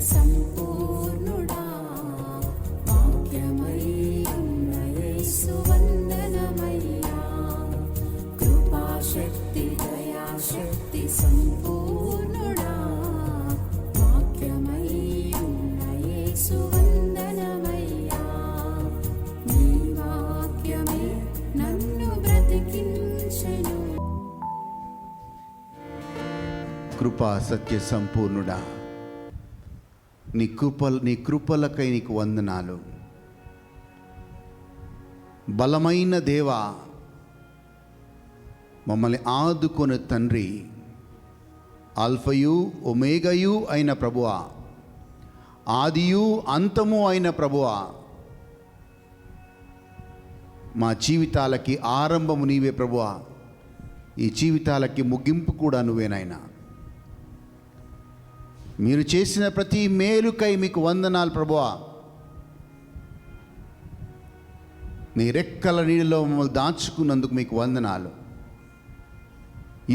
సంపూర్ణుడా వాక్యమై ఉన్న యేసు వందనమయ్యా. కృపాశక్తి దయాశక్తి సంపూర్ణుడా వాక్యమై ఉన్న యేసు వందనమయ్యా. నీ వాక్యమే నన్ను బ్రతికించెను. కృపా సత్య సంపూర్ణుడా, నీ కృపలకై నీకు వందనాలు. బలమైన దేవా, మమ్మల్ని ఆదుకొని తండ్రి, ఆల్ఫయు ఒమేగయు అయిన ప్రభువా, ఆదియు అంతము అయిన ప్రభువా, మా జీవితాలకి ఆరంభము నీవే ప్రభువా, ఈ జీవితాలకి ముగింపు కూడా నువ్వేనాయనా. మీరు చేసిన ప్రతి మేలుకై మీకు వందనాలు ప్రభువా. నీ రెక్కల నీళ్ళలో మమ్మల్ని దాచుకున్నందుకు మీకు వందనాలు.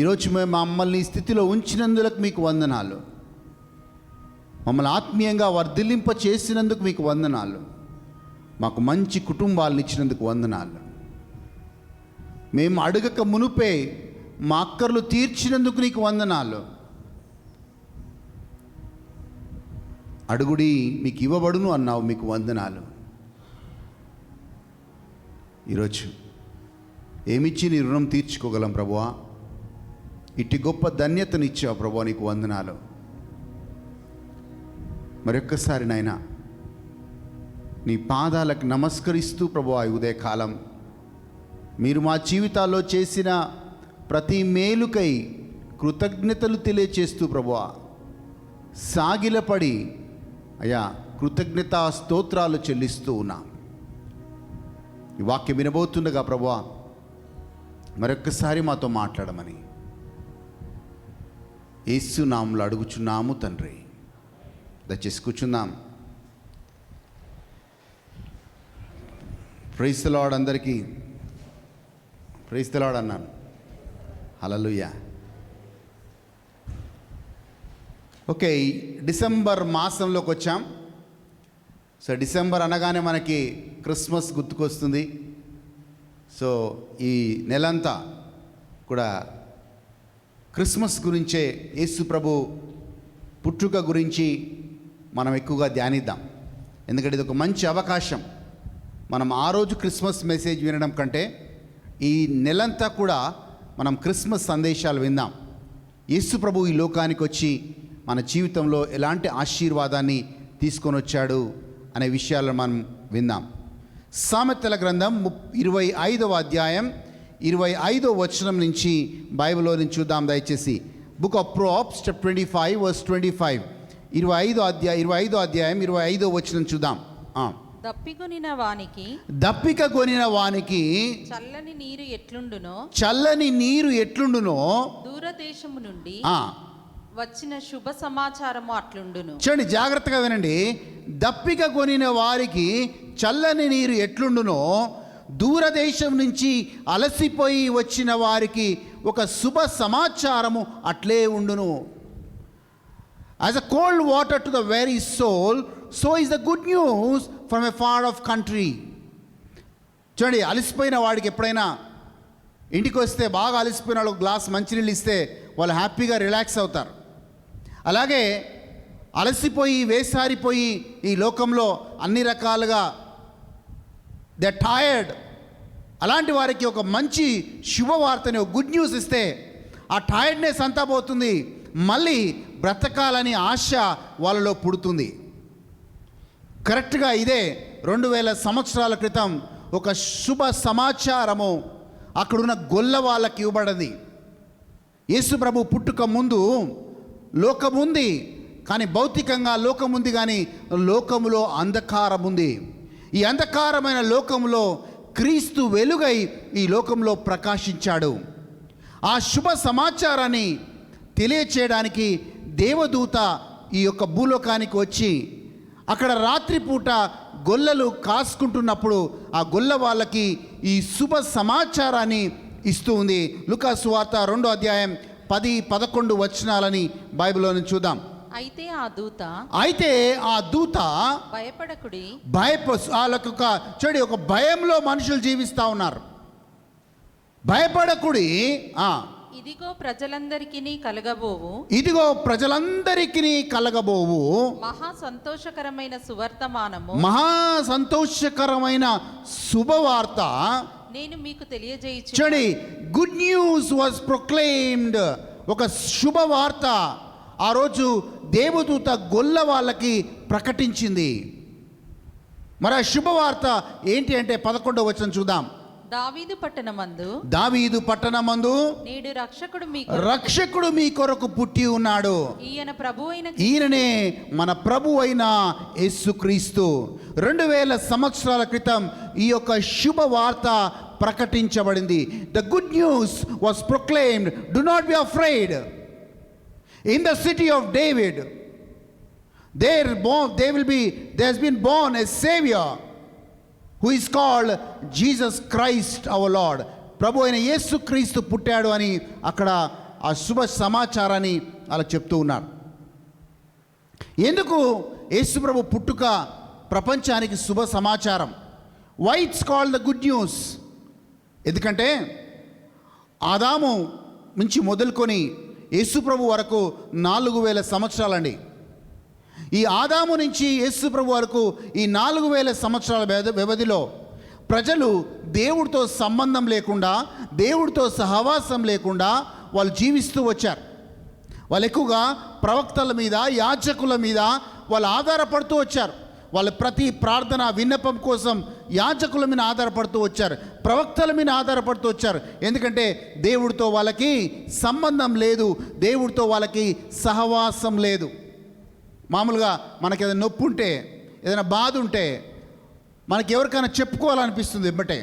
ఈరోజు మేము మమ్మల్ని ఈ స్థితిలో ఉంచినందుకు మీకు వందనాలు. మమ్మల్ని ఆత్మీయంగా వర్ధిల్లింప చేసినందుకు మీకు వందనాలు. మాకు మంచి కుటుంబాలను ఇచ్చినందుకు వందనాలు. మేము అడగక మునుపే మా అక్కర్లు తీర్చినందుకు నీకు వందనాలు. అడుగుడి మీకు ఇవ్వబడును అన్నావు, మీకు వందనాలు. ఈరోజు ఏమిచ్చి నీ రుణం తీర్చుకోగలం ప్రభువా? ఇట్టి గొప్ప ధన్యతను ఇచ్చావు ప్రభువా, నీకు వందనాలు. మరొక్కసారి నాయనా నీ పాదాలకు నమస్కరిస్తూ ప్రభువా, ఈ ఉదయకాలం మీరు మా జీవితాల్లో చేసిన ప్రతి మేలుకై కృతజ్ఞతలు తెలియచేస్తూ ప్రభువా సాగిలపడి అయ్యా కృతజ్ఞతా స్తోత్రాలు చెల్లిస్తూ ఉన్నాం. ఈ వాక్యం వినబోతుండగా ప్రభువా మరొక్కసారి మాతో మాట్లాడమని యేసు నామములో అడుగుచున్నాము తండ్రి. దయచేసి కూర్చుందాం. Praise the Lord. అందరికీ ప్రైజ్ ది లార్డ్ అన్నాను. హల్లెలూయా. ఓకే, డిసెంబర్ మాసంలోకి వచ్చాం. సో డిసెంబర్ అనగానే మనకి క్రిస్మస్ గుర్తుకొస్తుంది. సో ఈ నెలంతా కూడా క్రిస్మస్ గురించే, యేసు ప్రభు పుట్టుక గురించి మనం ఎక్కువగా ధ్యానిద్దాం. ఎందుకంటే ఇది ఒక మంచి అవకాశం. మనం ఆ రోజు క్రిస్మస్ మెసేజ్ వినడం కంటే ఈ నెలంతా కూడా మనం క్రిస్మస్ సందేశాలు విందాం. యేసు ప్రభు ఈ లోకానికి వచ్చి మన జీవితంలో ఎలాంటి ఆశీర్వాదాన్ని తీసుకొని వచ్చాడు అనే విషయాలను మనం విందాం. సామెతల గ్రంథం 25వ అధ్యాయం 25వ వచనం నుంచి బైబిల్లో నుంచి చూద్దాం దయచేసి. Book of Proverbs chapter 25 verse 25. 25వ అధ్యాయం 25వ వచనం చూద్దాం. దప్పిక కొనిన వానికి చల్లని నీరు ఎట్లుండునో దూరదేశము నుండి వచ్చిన శుభ సమాచారము అట్లుండును. చూడండి, జాగ్రత్తగా వినండి. దప్పిక కొనిన వారికి చల్లని నీరు ఎట్లుండునో దూరదేశం నుంచి అలసిపోయి వచ్చిన వారికి ఒక శుభ సమాచారము అట్లే ఉండును. As a cold water to the very soul, so is the good news from a far off country. చూడండి, అలసిపోయిన వాడికి ఎప్పుడైనా ఇంటికి వస్తే, బాగా అలసిపోయిన వాళ్ళకి గ్లాస్ మంచినీళ్ళు ఇస్తే వాళ్ళు హ్యాపీగా రిలాక్స్ అవుతారు. అలాగే అలసిపోయి వేసారిపోయి ఈ లోకంలో అన్ని రకాలుగా దే టైర్డ్, అలాంటి వారికి ఒక మంచి శుభవార్తని, ఒక గుడ్ న్యూస్ ఇస్తే ఆ టైర్డ్నెస్ అంతా పోతుంది. మళ్ళీ బ్రతకాలని ఆశ వాళ్ళలో పుడుతుంది. కరెక్ట్గా ఇదే 2000 సంవత్సరాల క్రితం ఒక శుభ సమాచారము అక్కడున్న గొల్ల వాళ్ళకి ఇవ్వబడింది. యేసు ప్రభు పుట్టుక ముందు లోకం ఉంది, కానీ భౌతికంగా లోకం ఉంది, కానీ లోకములో అంధకారం ఉంది. ఈ అంధకారమైన లోకంలో క్రీస్తు వెలుగై ఈ లోకంలో ప్రకాశించాడు. ఆ శుభ సమాచారాన్ని తెలియచేయడానికి దేవదూత ఈ యొక్క భూలోకానికి వచ్చి అక్కడ రాత్రిపూట గొల్లలు కాసుకుంటున్నప్పుడు ఆ గొల్ల వాళ్ళకి ఈ శుభ సమాచారాన్ని ఇస్తూ ఉంది. లూకా సువార్త 2వ అధ్యాయం 10-11 వచనాలని బైబిల్లోని చూద్దాం. అయితే ఆ దూత భయపడకుడి, వాళ్ళకు ఒక భయంలో మనుషులు జీవిస్తూ ఉన్నారు. భయపడకుడి, ఇదిగో ప్రజలందరికీ కలగబోవు మహా సంతోషకరమైన శుభవార్త నేను మీకు తెలియజేయచ్చు. చూడండి, గుడ్ న్యూస్ వాజ్ ప్రొక్లెయిమ్డ్. ఒక శుభవార్త ఆ రోజు దేవదూత గొల్ల వాళ్ళకి ప్రకటించింది. మరి ఆ శుభవార్త ఏంటి అంటే 11వ వచనం చూద్దాం. దావీదు పట్టణమందు నేడు రక్షకుడు మీ కొరకు పుట్టి ఉన్నాడు. ఈయననే మన ప్రభు అయిన యేసుక్రీస్తు. 2000 సంవత్సరాల క్రితం ఈ యొక్క శుభవార్త ప్రకటించబడింది. The good news was proclaimed. Do not be afraid. In the city of David there has been born a savior who is called Jesus Christ our Lord. ప్రభు అయిన యేసు క్రీస్తు పుట్టాడు అని అక్కడ ఆ శుభ సమాచారాన్ని అలా చెప్తూ ఉన్నారు. ఎందుకు యేసు ప్రభు పుట్టుక ప్రపంచానికి శుభ సమాచారం? Why it's called the good news? ఎందుకంటే ఆదాము నుంచి మొదలుకొని యేసు ప్రభు వరకు 4000 సంవత్సరాలండి. ఈ ఆదాము నుంచి యేసు ప్రభు వరకు ఈ 4000 సంవత్సరాల వ్యవధిలో ప్రజలు దేవుడితో సంబంధం లేకుండా, దేవుడితో సహవాసం లేకుండా వాళ్ళు జీవిస్తూ వచ్చారు. వాళ్ళు ఎక్కువగా ప్రవక్తల మీద, యాజకుల మీద వాళ్ళు ఆధారపడుతూ వచ్చారు. వాళ్ళ ప్రతి ప్రార్థన విన్నపం కోసం యాజకుల మీద ఆధారపడుతూ వచ్చారు, ప్రవక్తల మీద ఆధారపడుతూ వచ్చారు. ఎందుకంటే దేవుడితో వాళ్ళకి సంబంధం లేదు, దేవుడితో వాళ్ళకి సహవాసం లేదు. మామూలుగా మనకి ఏదైనా నొప్పి ఉంటే, ఏదైనా బాధ ఉంటే మనకి ఎవరికైనా చెప్పుకోవాలనిపిస్తుంది. ఎమ్మటే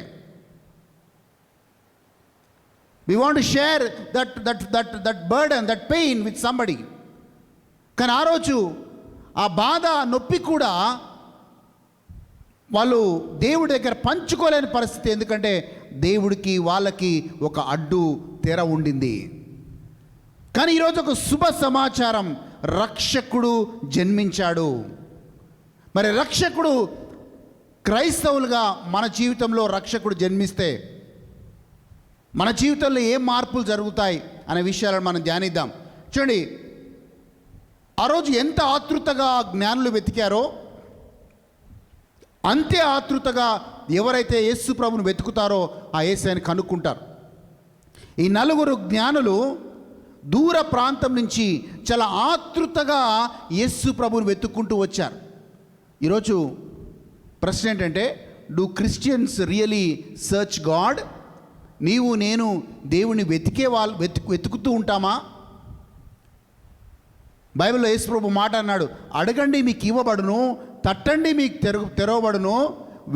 we want to share that burden, that pain with somebody. కానీ ఆ రోజు ఆ బాధ, నొప్పి కూడా వాళ్ళు దేవుడి దగ్గర పంచుకోలేని పరిస్థితి. ఎందుకంటే దేవుడికి వాళ్ళకి ఒక అడ్డు తెర ఉండింది. కానీ ఈరోజు ఒక శుభ సమాచారం, రక్షకుడు జన్మించాడు. మరి రక్షకుడు, క్రైస్తవులుగా మన జీవితంలో రక్షకుడు జన్మిస్తే మన జీవితంలో ఏం మార్పులు జరుగుతాయి అనే విషయాలను మనం ధ్యానిద్దాం. చూడండి, ఆ రోజు ఎంత ఆతృతగా జ్ఞానులు వెతికారో అంతే ఆతృతగా ఎవరైతే యేసు ప్రభువును వెతుకుతారో ఆ యేసుని కనుక్కుంటారు. ఈ 4 జ్ఞానులు దూర ప్రాంతం నుంచి చాలా ఆతృతగా యేసు ప్రభువును వెతుక్కుంటూ వచ్చారు. ఈరోజు ప్రశ్న ఏంటంటే, do Christians really search God? నీవు నేను దేవుని వెతుకుతూ ఉంటామా? బైబిల్లో యేసు ప్రభు మాట అన్నాడు, అడగండి మీకు ఇవ్వబడును, తట్టండి మీకు తెరవబడును,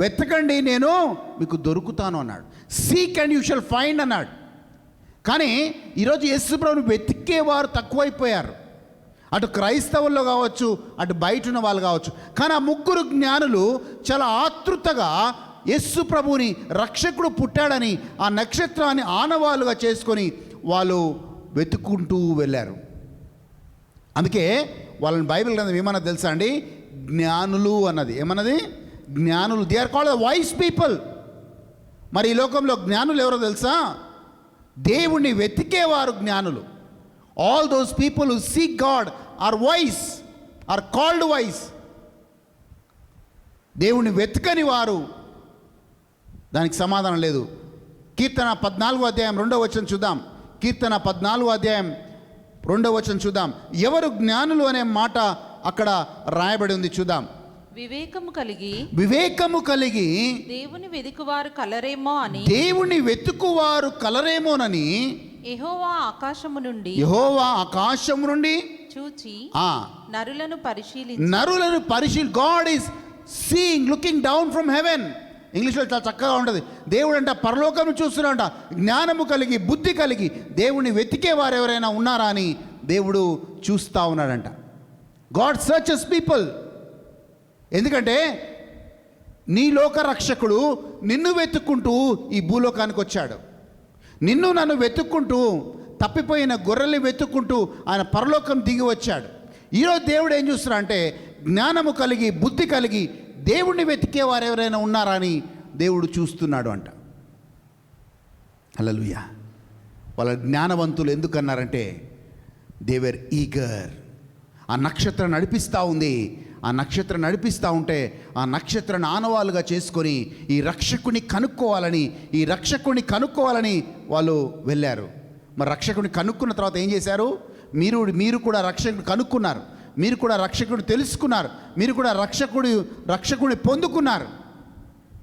వెతకండి నేను మీకు దొరుకుతాను అన్నాడు. Seek and you shall find అన్నాడు. కానీ ఈరోజు యేసు ప్రభువును వెతికేవారు తక్కువైపోయారు. అటు క్రైస్తవుల్లో కావచ్చు, అటు బయట ఉన్న వాళ్ళు కావచ్చు. కానీ ఆ 3 జ్ఞానులు చాలా ఆతృతగా యేసు ప్రభువుని, రక్షకుడు పుట్టాడని ఆ నక్షత్రాన్ని ఆనవాలుగా చేసుకొని వాళ్ళు వెతుక్కుంటూ వెళ్ళారు. అందుకే వాళ్ళని బైబిల్ గ్రంథం ఏమన్నది తెలుసా అండి? జ్ఞానులు అన్నది. ఏమన్నది? జ్ఞానులు. They are called the wise people. మరి ఈ లోకంలో జ్ఞానులు ఎవరో తెలుసా? దేవుణ్ణి వెతికేవారు జ్ఞానులు. All those people who seek God are wise, are called wise. దేవుణ్ణి వెతకని వారు, దానికి సమాధానం లేదు. కీర్తన 14వ అధ్యాయం 2వ వచనం చూద్దాం. కీర్తన 14వ అధ్యాయం 2వ వచనం చూద్దాం. ఎవరు జ్ఞానులు అనే మాట అక్కడ రాయబడి ఉంది, చూద్దాం. వివేకము కలిగి దేవుని వెతుకువారు కలరేమోనని యెహోవా ఆకాశము నుండి చూచి నరులను God is seeing, looking down from heaven. ఇంగ్లీష్లో చాలా చక్కగా ఉంటుంది. దేవుడు అంట పరలోకం చూస్తున్నాడంట. జ్ఞానము కలిగి, బుద్ధి కలిగి దేవుని వెతికే వారు ఎవరైనా ఉన్నారా అని దేవుడు చూస్తూ ఉన్నాడంట. God searches people. ఎందుకంటే నీ లోక రక్షకుడు నిన్ను వెతుక్కుంటూ ఈ భూలోకానికి వచ్చాడు. నిన్ను నన్ను వెతుక్కుంటూ, తప్పిపోయిన గొర్రెల్ని వెతుక్కుంటూ ఆయన పరలోకం దిగి వచ్చాడు. ఈరోజు దేవుడు ఏం చూస్తున్నా అంటే జ్ఞానము కలిగి బుద్ధి కలిగి దేవుణ్ణి వెతికే వారు ఎవరైనా ఉన్నారా అని దేవుడు చూస్తున్నాడు అంట. హల్లెలూయా. వాళ్ళ జ్ఞానవంతులు ఎందుకన్నారంటే దే వర్ ఈగర్. ఆ నక్షత్రం నడిపిస్తూ ఉంది. ఆ నక్షత్రం నడిపిస్తూ ఉంటే ఆ నక్షత్రాన్ని ఆనవాలుగా చేసుకొని ఈ రక్షకుని కనుక్కోవాలని వాళ్ళు వెళ్ళారు. మరి రక్షకుని కనుక్కున్న తర్వాత ఏం చేశారు? మీరు కూడా రక్షకుని కనుక్కున్నారు, మీరు కూడా రక్షకుని తెలుసుకున్నారు, మీరు కూడా రక్షకుని పొందుకున్నారు.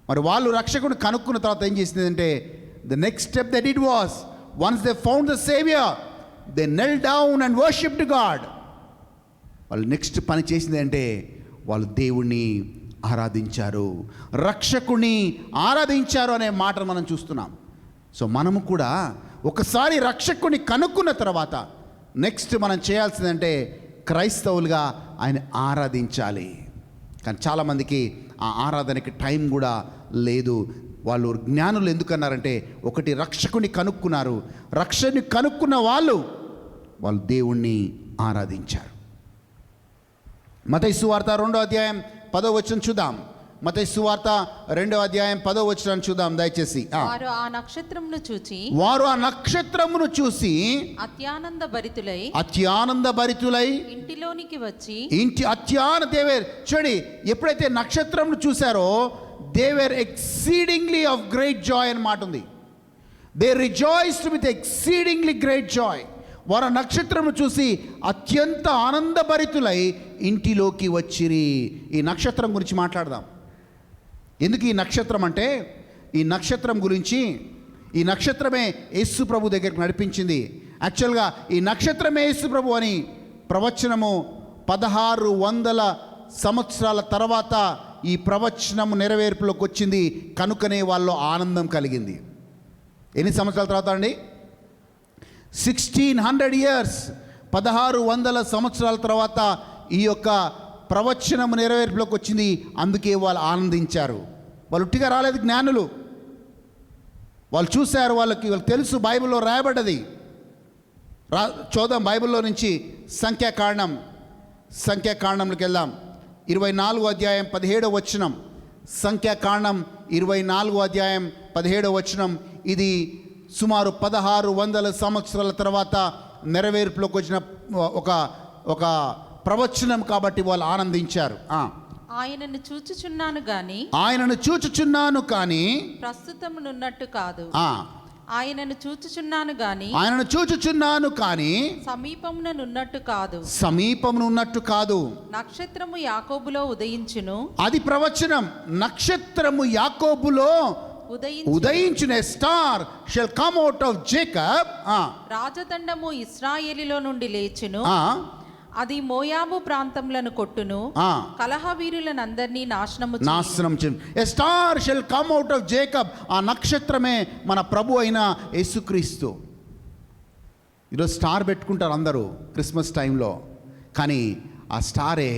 మరి వాళ్ళు రక్షకుని కనుక్కున్న తర్వాత ఏం చేసిందంటే the next step that it was once they found the saviour they knelt down and worshipped God. వాళ్ళు నెక్స్ట్ పని చేసింది అంటే వాళ్ళు దేవుణ్ణి ఆరాధించారు, రక్షకుని ఆరాధించారు అనే మాట మనం చూస్తున్నాం. సో మనము కూడా ఒకసారి రక్షకుని కనుక్కున్న తర్వాత నెక్స్ట్ మనం చేయాల్సిందంటే క్రైస్తవులుగా ఆయన ఆరాధించాలి. కానీ చాలామందికి ఆ ఆరాధనకి టైం కూడా లేదు. వాళ్ళు జ్ఞానులు ఎందుకన్నారంటే ఒకటి రక్షకుని కనుక్కున్నారు, రక్షకుని కనుక్కున్న వాళ్ళు దేవుణ్ణి ఆరాధించారు. మత్తయి సువార్త 2వ అధ్యాయం 10వ వచనం చూద్దాం. మత్తయి సువార్త 2వ అధ్యాయం 10వ వచనం చూద్దాం దయచేసి. వారు ఆ నక్షత్రమును చూసి అత్యానంద భరితులై ఇంటిలోనికి వచ్చి చూడండి, ఎప్పుడైతే నక్షత్రంను చూశారో they were exceedingly of great joy అని మాట ఉంది. They rejoiced with exceedingly great joy. వారు నక్షత్రము చూసి అత్యంత ఆనందభరితులై ఇంటిలోకి వచ్చిరి. ఈ నక్షత్రం గురించి మాట్లాడదాం. ఎందుకు ఈ నక్షత్రం అంటే, ఈ నక్షత్రం గురించి, ఈ నక్షత్రమే యేసు ప్రభు దగ్గరికి నడిపించింది. యాక్చువల్గా ఈ నక్షత్రమే యేసు ప్రభు అని ప్రవచనము 1600 సంవత్సరాల తర్వాత ఈ ప్రవచనము నెరవేర్పులోకి వచ్చింది. కనుకనే వాళ్ళు ఆనందం కలిగింది. ఎన్ని సంవత్సరాల తర్వాత అండి? 1600 ఇయర్స్, 1600 సంవత్సరాల తర్వాత ఈ యొక్క ప్రవచనము నెరవేర్పులోకి వచ్చింది. అందుకే వాళ్ళు ఆనందించారు. వాళ్ళు ఉట్టిగా రాలేదు, జ్ఞానులు. వాళ్ళు చూశారు, వాళ్ళకి తెలుసు, బైబిల్లో రాయబడ్డది. చూద్దాం బైబిల్లో నుంచి సంఖ్యాకాండంలోకి వెళ్దాం. 24వ అధ్యాయం 17వ వచనం. సంఖ్యాకాండం 24వ అధ్యాయం 17వ వచనం. ఇది సుమారు 1600 సంవత్సరాల తర్వాత నెరవేర్పులోకి వచ్చిన ఒక ప్రవచనం కాబట్టి వాళ్ళు ఆనందించారు. ఆయనను చూచుచున్నాను కానీ ప్రస్తుతమునున్నట్టు కాదు. ఆయనను చూచుచున్నాను కానీ సమీపమునున్నట్టు కాదు. నక్షత్రము యాకోబులో ఉదయించును. అది ప్రవచనం. నక్షత్రము యాకోబులో ఉదయించునే star shall come out of Jacob. రాజదండము ఇశ్రాయేలులో నుండి లేచును. అది మోయాబు ప్రాంతములను కొట్టును. కలహవీరులనందరినీ నాశనం చేయను. A star shall come out of Jacob. ఆ నక్షత్రమే మన ప్రభు అయిన యేసుక్రీస్తు. ఈరోజు స్టార్ పెట్టుకుంటారు అందరూ క్రిస్మస్ టైంలో, కానీ ఆ స్టారే,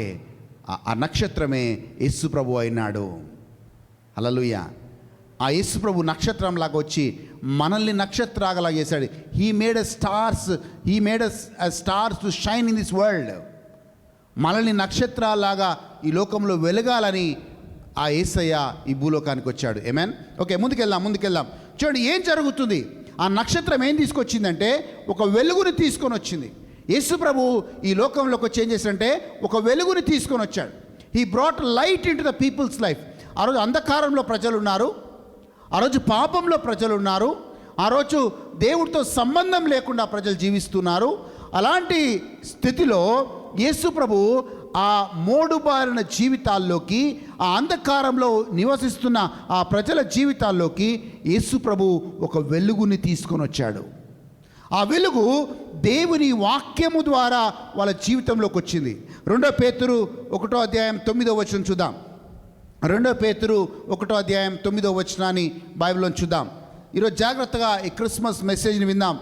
ఆ నక్షత్రమే యేసు ప్రభు అయినాడు. హల్లెలూయా. ఆ యేసు ప్రభు నక్షత్రం లాగా వచ్చి మనల్ని నక్షత్రాగలా చేశాడు. He made a stars to shine in this world. మనల్ని నక్షత్రాలాగా ఈ లోకంలో వెలగాలని ఆ యేసయ్య ఈ భూలోకానికి వచ్చాడు. ఆమేన్. ఓకే, ముందుకెళ్దాం. చూడండి ఏం జరుగుతుంది. ఆ నక్షత్రం ఏం తీసుకొచ్చిందంటే ఒక వెలుగుని తీసుకొని వచ్చింది. యేసు ప్రభు ఈ లోకంలోకి వచ్చి ఏం చేశాడంటే ఒక వెలుగుని తీసుకొని వచ్చాడు. He brought light into the people's life. ఆ రోజు అంధకారంలో ప్రజలు ఉన్నారు, ఆ రోజు పాపంలో ప్రజలు ఉన్నారు, ఆ రోజు దేవుడితో సంబంధం లేకుండా ప్రజలు జీవిస్తున్నారు. అలాంటి స్థితిలో యేసు ప్రభు ఆ మోడుబారిన జీవితాల్లోకి, ఆ అంధకారంలో నివసిస్తున్న ఆ ప్రజల జీవితాల్లోకి యేసు ప్రభు ఒక వెలుగుని తీసుకొని వచ్చాడు. ఆ వెలుగు దేవుని వాక్యము ద్వారా వాళ్ళ జీవితంలోకి వచ్చింది. 2 పేతురు 1వ అధ్యాయం 9వ వచనం చూద్దాం. 2 పేతురు 1వ అధ్యాయం 9వ వచనాన్ని బైబిల్లో చూద్దాం. ఈరోజు జాగ్రత్తగా ఈ క్రిస్మస్ మెసేజ్ని విందాం.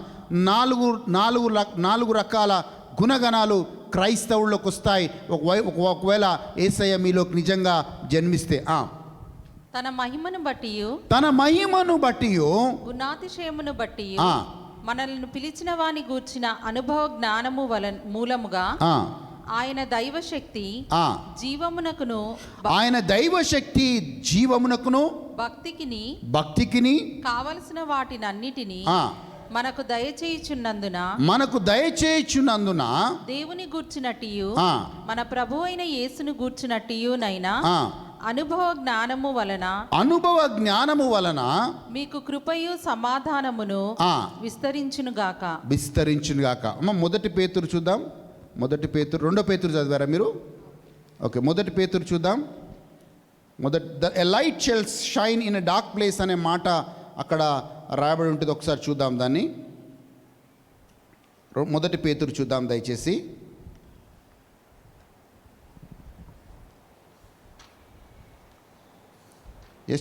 4 రకాల గుణగణాలు క్రైస్తవుల్లోకి వస్తాయి ఒకవేళ యేసయ్య మీలోకి నిజంగా జన్మిస్తే. తన మహిమను బట్టి గుణాతిశయమును బట్టి మనల్ని పిలిచిన వాని గూర్చిన అనుభవ జ్ఞానము మూలముగా ఆయన దైవశక్తి ఆ, జీవమునకును ఆయన దైవశక్తి జీవమునకును భక్తికిని కావలసిన వాటినన్నిటినీ ఆ, మనకు దయచేయుచున్నందున మనకు దయచేయుచున్నందున దేవుని గూర్చినట్టియు ఆ, మన ప్రభు అయిన యేసును గూర్చినట్టియునైనా ఆ, అనుభవ జ్ఞానము వలన మీకు కృపయు సమాధానమును ఆ, విస్తరించునుగాక. అమ్మ మొదటి పేతురు చూద్దాం. మొదటి పేతురు, రెండో పేతురు చదివారా మీరు? ఓకే, మొదటి పేతురు చూద్దాం. A light shall shine in a dark place అనే మాట అక్కడ రాయబడి ఉంటుంది. ఒకసారి చూద్దాం దాన్ని. మొదటి పేతురు చూద్దాం దయచేసి.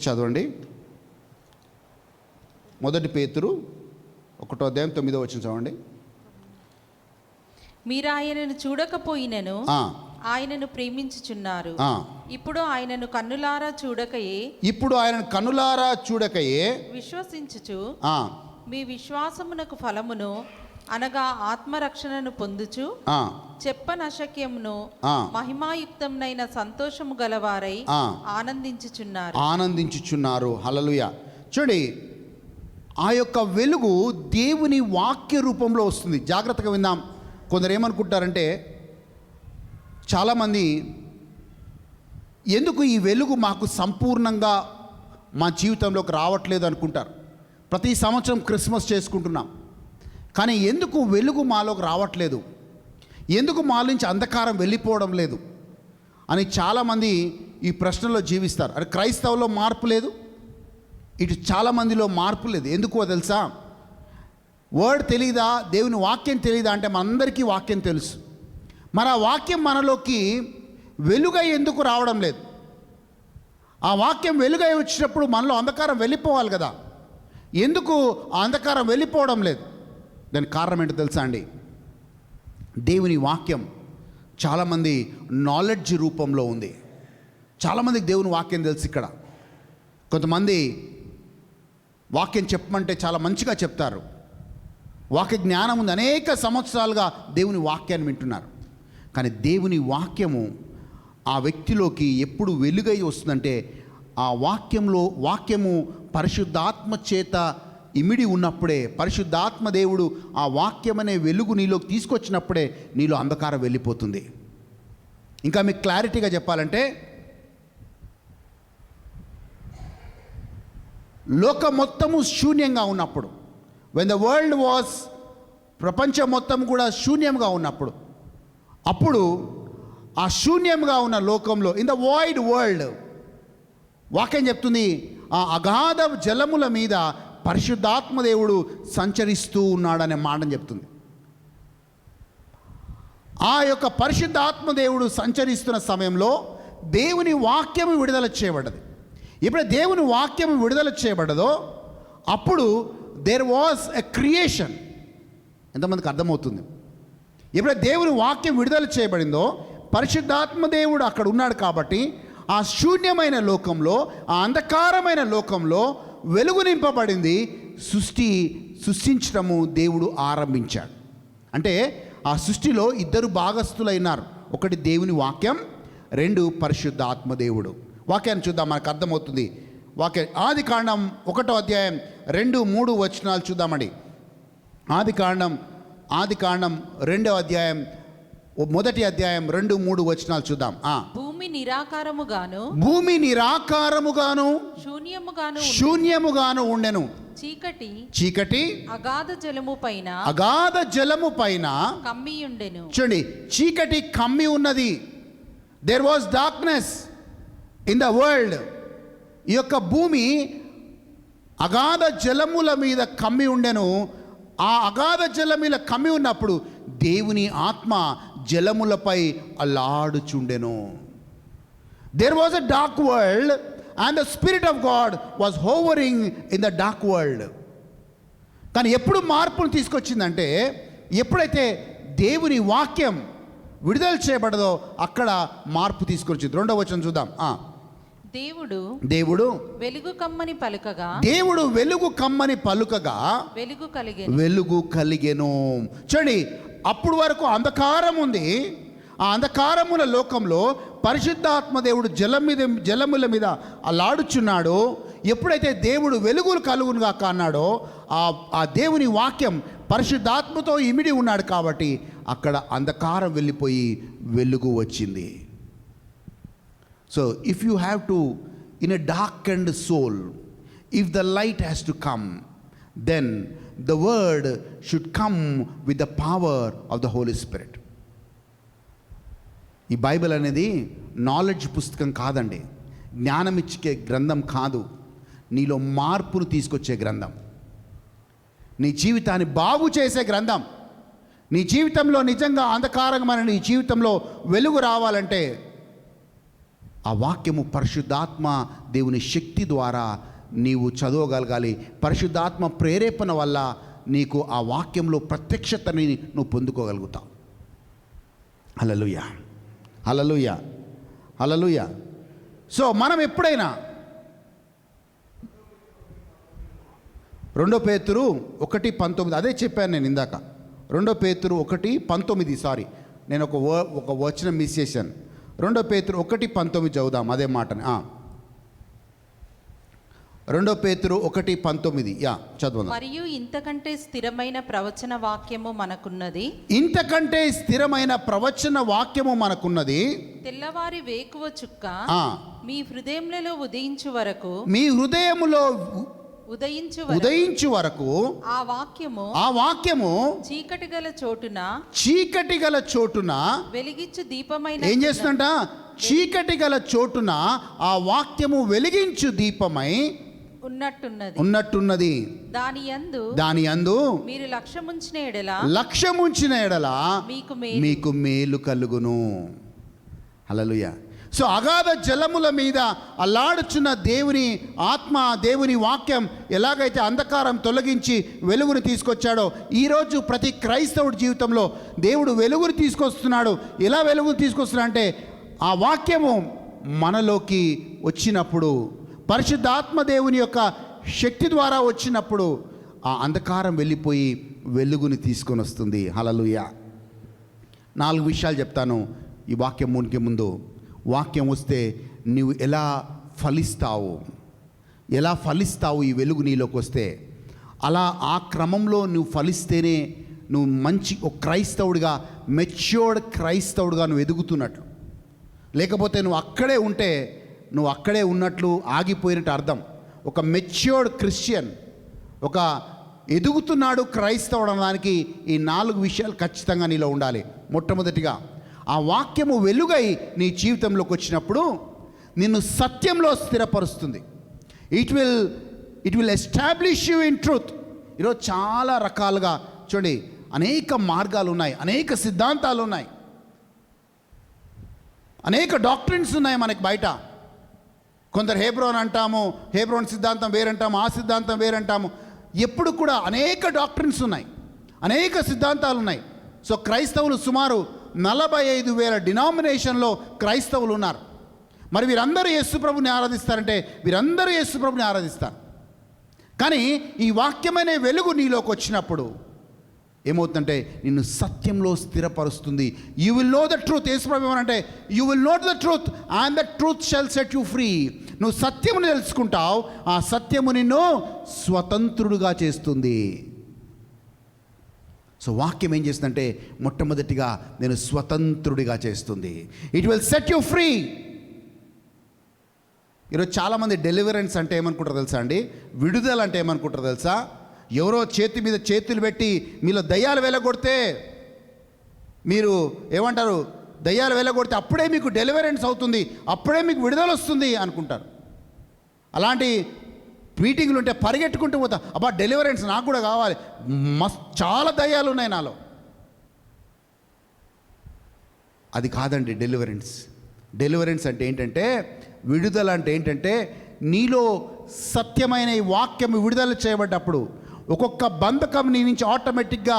చదవండి. మొదటి పేతురు 1వ అధ్యాయం 9వ వచనం చదవండి. మీరు ఆయనను చూడకపోయినను ఆ, ఆయనను ప్రేమించుచున్నారు. ఆ, ఇప్పుడు ఆయనను కన్నులారా చూడకయే విశ్వసించుచు ఆ, మీ విశ్వాసమునకు ఫలమును అనగా ఆత్మరక్షణను పొందుచు ఆ, చెప్పనశక్యమును ఆ, మహిమాయుక్తమునైన సంతోషము గలవారై ఆ, ఆనందించుచున్నారు. హల్లెలూయా. చూడండి, ఆ యొక్క వెలుగు దేవుని వాక్య రూపంలో వస్తుంది. జాగ్రత్తగా విందాం. కొందరు ఏమనుకుంటారంటే, చాలామంది ఎందుకు ఈ వెలుగు మాకు సంపూర్ణంగా మా జీవితంలోకి రావట్లేదు అనుకుంటారు. ప్రతి సంవత్సరం క్రిస్మస్ చేసుకుంటున్నాం, కానీ ఎందుకు వెలుగు మాలోకి రావట్లేదు, ఎందుకు మా నుంచి అంధకారం వెళ్ళిపోవడం లేదు అని చాలామంది ఈ ప్రశ్నలో జీవిస్తారు. అది క్రైస్తవులో మార్పు లేదు, ఇటు చాలామందిలో మార్పు లేదు. ఎందుకో తెలుసా? వర్డ్ తెలీదా, దేవుని వాక్యం తెలీదా అంటే మనందరికీ వాక్యం తెలుసు. మరి ఆ వాక్యం మనలోకి వెలుగై ఎందుకు రావడం లేదు? ఆ వాక్యం వెలుగై వచ్చినప్పుడు మనలో అంధకారం వెళ్ళిపోవాలి కదా, ఎందుకు ఆ అంధకారం వెళ్ళిపోవడం లేదు? దానికి కారణం ఏంటో తెలుసా అండి? దేవుని వాక్యం చాలామంది నాలెడ్జ్ రూపంలో ఉంది. చాలామందికి దేవుని వాక్యం తెలుసు. ఇక్కడ కొంతమంది వాక్యం చెప్పమంటే చాలా మంచిగా చెప్తారు, వాక్య జ్ఞానం ఉంది, అనేక సంవత్సరాలుగా దేవుని వాక్యాన్ని వింటున్నారు. కానీ దేవుని వాక్యము ఆ వ్యక్తిలోకి ఎప్పుడు వెలుగై వస్తుందంటే, ఆ వాక్యము పరిశుద్ధాత్మ చేత ఇమిడి ఉన్నప్పుడే, పరిశుద్ధాత్మ దేవుడు ఆ వాక్యం అనే వెలుగు నీలోకి తీసుకొచ్చినప్పుడే నీలో అంధకారం వెళ్ళిపోతుంది. ఇంకా మీకు క్లారిటీగా చెప్పాలంటే, లోకం మొత్తము శూన్యంగా ఉన్నప్పుడు, వెన్ ద వరల్డ్ వాస్, ప్రపంచం మొత్తం కూడా శూన్యంగా ఉన్నప్పుడు, అప్పుడు ఆ శూన్యంగా ఉన్న లోకంలో, ఇన్ ద వాయిడ్ వరల్డ్, వాక్యం చెప్తుంది, ఆ అగాధ జలముల మీద పరిశుద్ధాత్మ దేవుడు సంచరిస్తూ ఉన్నాడనే మాటని చెప్తుంది. ఆ యొక్క పరిశుద్ధాత్మ దేవుడు సంచరిస్తున్న సమయంలో దేవుని వాక్యము విడుదల చేయబడ్డది. ఎప్పుడైతే దేవుని వాక్యము విడుదల చేయబడ్డదో అప్పుడు దేర్ వాజ్ ఎ క్రియేషన్. ఎంతమందికి అర్థమవుతుంది? ఎప్పుడైతే దేవుని వాక్యం విడుదల చేయబడిందో పరిశుద్ధాత్మ దేవుడు అక్కడ ఉన్నాడు కాబట్టి ఆ శూన్యమైన లోకంలో, ఆ అంధకారమైన లోకంలో వెలుగు నింపబడింది. సృష్టించడము దేవుడు ఆరంభించాడు. అంటే ఆ సృష్టిలో ఇద్దరు భాగస్థులైనారు. ఒకటి దేవుని వాక్యం, రెండు పరిశుద్ధ ఆత్మదేవుడు. వాక్యాన్ని చూద్దాం, మనకు అర్థమవుతుంది. వాక్యం ఆదికాండం 1వ అధ్యాయం 2-3 వచనాలు చూద్దామండి. ఆదికాండం 2వ అధ్యాయం 1వ అధ్యాయం 2-3 వచనాలు చూద్దాం. భూమి నిరాకారముగాను శూన్యముగాను ఉండెను. చీకటి అగాధ జలము పైన కమ్మి ఉండెను. చూడండి, చీకటి కమ్మి ఉన్నది. There was darkness in the world. ఈ యొక్క భూమి అగాధ జలముల మీద కమ్మి ఉండెను. ఆ అగాధ జలం మీద కమ్మి ఉన్నప్పుడు దేవుని ఆత్మ జలములపై అల్లాడుచుండెను. There was a dark world and the spirit of God was hovering in the dark world. కానీ ఎప్పుడు మార్పును తీసుకొచ్చిందంటే, ఎప్పుడైతే దేవుని వాక్యం విడుదల చేయబడదో అక్కడ మార్పు తీసుకొచ్చింది. 2వ వచనం చూద్దాం. దేవుడు వెలుగు కమ్మని పలుకగా వెలుగు కలిగెను. చూడండి, అప్పుడు వరకు అంధకారం ఉంది. ఆ అంధకారముల లోకంలో పరిశుద్ధాత్మ దేవుడు జలముల మీద అలాడుచున్నాడో, ఎప్పుడైతే దేవుడు వెలుగులు కలుగునుగా అన్నాడో, ఆ దేవుని వాక్యం పరిశుద్ధాత్మతో ఇమిడి ఉన్నాడు కాబట్టి అక్కడ అంధకారం వెళ్ళిపోయి వెలుగు వచ్చింది. So if you have to in a dark and soul, if the light has to come, then the word should come with the power of the Holy Spirit. ఈ బైబిల్ అనేది నాలెడ్జ్ పుస్తకం కాదండి, జ్ఞానం ఇచ్చే గ్రంథం కాదు, నీలో మార్పును తీసుకొచ్చే గ్రంథం, నీ జీవితాన్ని బాగు చేసే గ్రంథం. నీ జీవితంలో నిజంగా అంధకారమైన నీ జీవితంలో వెలుగు రావాలంటే ఆ వాక్యము పరిశుద్ధాత్మ దేవుని శక్తి ద్వారా నీవు చదవగలగాలి. పరిశుద్ధాత్మ ప్రేరేపణ వల్ల నీకు ఆ వాక్యంలో ప్రత్యక్షతని నువ్వు పొందుకోగలుగుతావు. హల్లెలూయా, హల్లెలూయా, హల్లెలూయా. సో మనం ఎప్పుడైనా 2 పేతురు 1:19, అదే చెప్పాను నేను ఇందాక, 2 పేతురు 1:19, సారీ నేను ఒక వచనం మిస్ చేశాను. 2 పేతురు 1:19 చదువుదాం అదే మాటని. 2 పేతురు 1:19 చదువుదాం. మరియు ఇంతకంటే స్థిరమైన ప్రవచన వాక్యము మనకున్నది, ఇంతకంటే స్థిరమైన ప్రవచన వాక్యము మనకున్నది, తెల్లవారి వేకువ చుక్క మీ హృదయములలో ఉదయించు వరకు ఆ వాక్యము చీకటి గల చోటున వెలిగించు దీపమైన, ఏం చేస్తుందంట? చీకటి గల చోటున ఆ వాక్యము వెలిగించు దీపమై ఉన్నట్టున్నది. దాని యందు మీరు లక్ష్యముంచిన ఎడల మీకు మేలు కలుగును. హల్లెలూయా. సో అగాధ జలముల మీద అల్లాడుచున్న దేవుని ఆత్మ, దేవుని వాక్యం ఎలాగైతే అంధకారం తొలగించి వెలుగును తీసుకొచ్చాడో, ఈరోజు ప్రతి క్రైస్తవుడి జీవితంలో దేవుడు వెలుగును తీసుకొస్తున్నాడు. ఎలా వెలుగును తీసుకొస్తున్నాడు అంటే, ఆ వాక్యము మనలోకి వచ్చినప్పుడు, పరిశుద్ధాత్మ దేవుని యొక్క శక్తి ద్వారా వచ్చినప్పుడు ఆ అంధకారం వెళ్ళిపోయి వెలుగుని తీసుకొని వస్తుంది. హల్లెలూయా. 4 విషయాలు చెప్తాను ఈ వాక్యం మునికే ముందు. వాక్యం వస్తే నువ్వు ఎలా ఫలిస్తావు ఈ వెలుగు నీలోకి వస్తే, అలా ఆ క్రమంలో నువ్వు ఫలిస్తేనే నువ్వు మంచి ఒక క్రైస్తవుడిగా, మెచ్యూర్డ్ క్రైస్తవుడిగా నువ్వు ఎదుగుతున్నట్లు. లేకపోతే నువ్వు అక్కడే ఉంటే నువ్వు అక్కడే ఉన్నట్లు, ఆగిపోయినట్టు అర్థం. ఒక మెచ్యూర్డ్ క్రిస్టియన్, ఒక ఎదుగుతున్నాడు క్రైస్తవుడు అనడానికి ఈ 4 విషయాలు ఖచ్చితంగా నీలో ఉండాలి. మొట్టమొదటిగా ఆ వాక్యము వెలుగై నీ జీవితంలోకి వచ్చినప్పుడు నిన్ను సత్యంలో స్థిరపరుస్తుంది. It will establish you in truth. ఈరోజు చాలా రకాలుగా చూడండి, అనేక మార్గాలు ఉన్నాయి, అనేక సిద్ధాంతాలు ఉన్నాయి, అనేక డాక్ట్రిన్స్ ఉన్నాయి మనకి బయట. కొందరు హేబ్రోన్ అంటాము, హేబ్రోన్ సిద్ధాంతం వేరంటాము, ఆ సిద్ధాంతం వేరంటాము. ఎప్పుడు కూడా అనేక డాక్ట్రిన్స్ ఉన్నాయి, అనేక సిద్ధాంతాలు ఉన్నాయి. సో క్రైస్తవులు సుమారు 45,000 డినామినేషన్లో క్రైస్తవులు ఉన్నారు. మరి వీరందరూ యేసు ప్రభుని ఆరాధిస్తారంటే వీరందరూ యేసు ప్రభుని ఆరాధిస్తారు. కానీ ఈ వాక్యమైన వెలుగు నీలోకి వచ్చినప్పుడు ఏమవుతుందంటే నిన్ను సత్యంలో స్థిరపరుస్తుంది. You will know the truth. Yesu ప్రభు ఏమనంటే you will know the truth and the truth shall set you free. నువ్వు సత్యమును తెలుసుకుంటావు, ఆ సత్యము నిన్ను స్వతంత్రుడుగా చేస్తుంది. సో వాక్యం ఏం చేస్తుందంటే మొట్టమొదటిగా నేను స్వతంత్రుడిగా చేస్తుంది. It will set you free. ఈరోజు చాలామంది డెలివరెన్స్ అంటే ఏమనుకుంటారు తెలుసా అండి? విడుదల అంటే ఏమనుకుంటారు తెలుసా? ఎవరో చేతి మీద చేతులు పెట్టి మీలో దయ్యాలు వెళ్ళగొడితే, మీరు ఏమంటారు, దయ్యాలు వెళ్ళగొడితే అప్పుడే మీకు డెలివరెన్స్ అవుతుంది, అప్పుడే మీకు విడుదల వస్తుంది అనుకుంటారు. అలాంటి మీటింగ్లు ఉంటే పరిగెట్టుకుంటూ పోతా, అబ్బా డెలివరెన్స్ నాకు కూడా కావాలి, చాలా దయ్యాలు ఉన్నాయి నాలో. అది కాదండి డెలివరెన్స్ అంటే ఏంటంటే, విడుదల అంటే ఏంటంటే, నీలో సత్యమైన ఈ వాక్యం విడుదల చేయబడ్డప్పుడు ఒక్కొక్క బంధకం నీ నుంచి ఆటోమేటిక్గా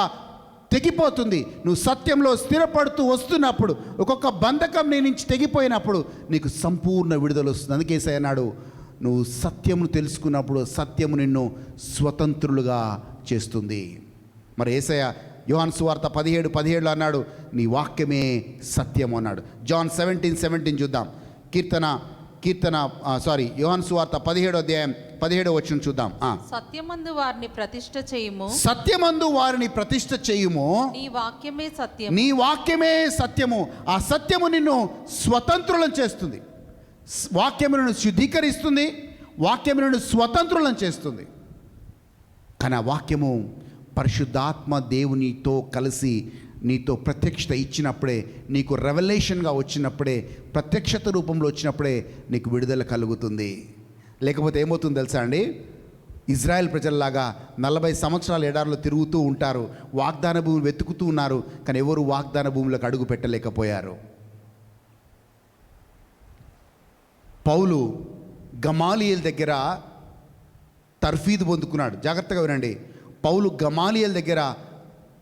తెగిపోతుంది. నువ్వు సత్యంలో స్థిరపడుతూ వస్తున్నప్పుడు ఒక్కొక్క బంధకం నీ నుంచి తెగిపోయినప్పుడు నీకు సంపూర్ణ విడుదల వస్తుంది. అందుకే యేసయ్య అన్నాడు, నువ్వు సత్యమును తెలుసుకున్నప్పుడు సత్యము నిన్ను స్వతంత్రులుగా చేస్తుంది. మరి యేసయ్య యోహాను సువార్త 17:17 అన్నాడు, నీ వాక్యమే సత్యము అన్నాడు. జాన్ 17:17 చూద్దాం. యోహాను సువార్త 17:17 చూద్దాం. సత్యమందు వారిని ప్రతిష్ఠ చేయుము, సత్యమందు వారిని ప్రతిష్ఠ చేయుము, నీ వాక్యమే సత్యం, నీ వాక్యమే సత్యము. ఆ సత్యము నిన్ను స్వతంత్రులను చేస్తుంది, వాక్యము నిన్ను శుద్ధీకరిస్తుంది, వాక్యము నిన్ను స్వతంత్రులను చేస్తుంది. కానీ ఆ వాక్యము పరిశుద్ధాత్మ దేవునితో కలిసి నీతో ప్రత్యక్షత ఇచ్చినప్పుడే, నీకు రెవల్యూషన్గా వచ్చినప్పుడే, ప్రత్యక్షత రూపంలో వచ్చినప్పుడే నీకు విడుదల కలుగుతుంది. లేకపోతే ఏమవుతుంది తెలుసా అండి? ఇజ్రాయెల్ ప్రజల్లాగా 40 సంవత్సరాలు ఎడారిలో తిరుగుతూ ఉంటారు, వాగ్దాన భూమి వెతుకుతూ ఉన్నారు, కానీ ఎవరు వాగ్దాన భూమిలోకి అడుగు పెట్టలేకపోయారు. పౌలు గమాలియేల్ దగ్గర తర్ఫీదు పొందుకున్నాడు. జాగ్రత్తగా వినండి. పౌలు గమాలియేల్ దగ్గర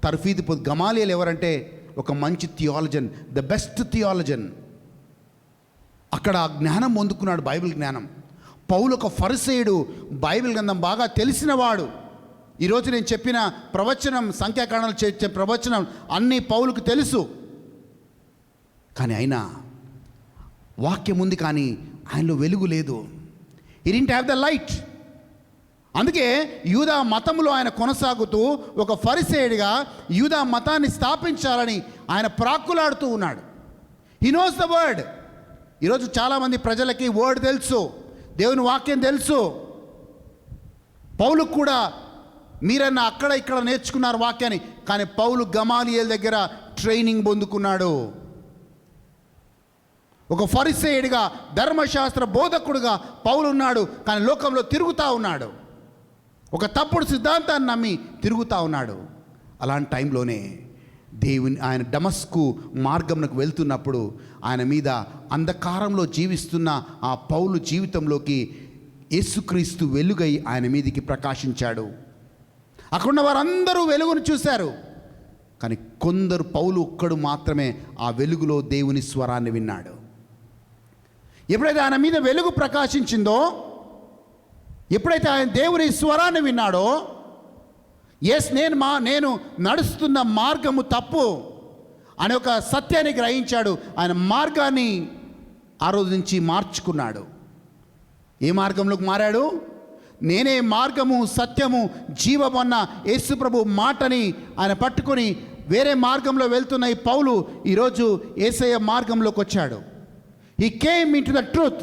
తర్ఫీదు గమాలియేల్ ఎవరంటే ఒక మంచి థియాలజన్, ద బెస్ట్ థియాలజన్. అక్కడ జ్ఞానం పొందుకున్నాడు, బైబిల్ జ్ఞానం. పౌలు ఒక ఫరిసేయుడు, బైబిల్ గ్రంథం బాగా తెలిసినవాడు. ఈరోజు నేను చెప్పిన ప్రవచనం, సంఖ్యాకాండాలు చెప్పే ప్రవచనం అన్నీ పౌలుకు తెలుసు. కానీ అయినా వాక్యం ఉంది, కానీ ఆయనలో వెలుగు లేదు. He didn't have the light. అందుకే యూదా మతంలో ఆయన కొనసాగుతూ ఒక ఫరిసేయుడిగా యూదా మతాన్ని స్థాపించాలని ఆయన ప్రాకులాడుతూ ఉన్నాడు. హి నోస్ ద వర్డ్. ఈరోజు చాలామంది ప్రజలకి వర్డ్ తెలుసు, దేవుని వాక్యం తెలుసు. పౌలుకు కూడా మీరన్నా అక్కడ ఇక్కడ నేర్చుకున్నారు వాక్యాన్ని, కానీ పౌలు గమాలియేల్ దగ్గర ట్రైనింగ్ పొందుకున్నాడు. ఒక ఫరిసేయుడిగా, ధర్మశాస్త్ర బోధకుడుగా పౌలు ఉన్నాడు, కానీ లోకంలో తిరుగుతూ ఉన్నాడు, ఒక తప్పుడు సిద్ధాంతాన్ని నమ్మి తిరుగుతూ ఉన్నాడు. అలాంటి టైంలోనే ఆయన డమస్కు మార్గంకు వెళ్తున్నప్పుడు ఆయన మీద అంధకారంలో జీవిస్తున్న ఆ పౌలు జీవితంలోకి యేసుక్రీస్తు వెలుగై ఆయన మీదికి ప్రకాశించాడు. అక్కడున్న వారందరూ వెలుగును చూశారు, కానీ కొందరు, పౌలు ఒక్కడు మాత్రమే ఆ వెలుగులో దేవుని స్వరాన్ని విన్నాడు. ఎప్పుడైతే ఆయన మీద వెలుగు ప్రకాశించిందో, ఎప్పుడైతే ఆయన దేవుని స్వరాన్ని విన్నాడో, నేను నడుస్తున్న మార్గము తప్పు అనే ఒక సత్యాన్ని గ్రహించాడు. ఆయన మార్గాన్ని ఆ రోజు నుంచి మార్చుకున్నాడు. ఏ మార్గంలోకి మారాడు? నేనే మార్గము, సత్యము, జీవమన్న యేసుప్రభు మాటని ఆయన పట్టుకొని వేరే మార్గంలో వెళ్తున్న ఈ పౌలు ఈరోజు యేసయ్య మార్గంలోకి వచ్చాడు. He came in to the truth.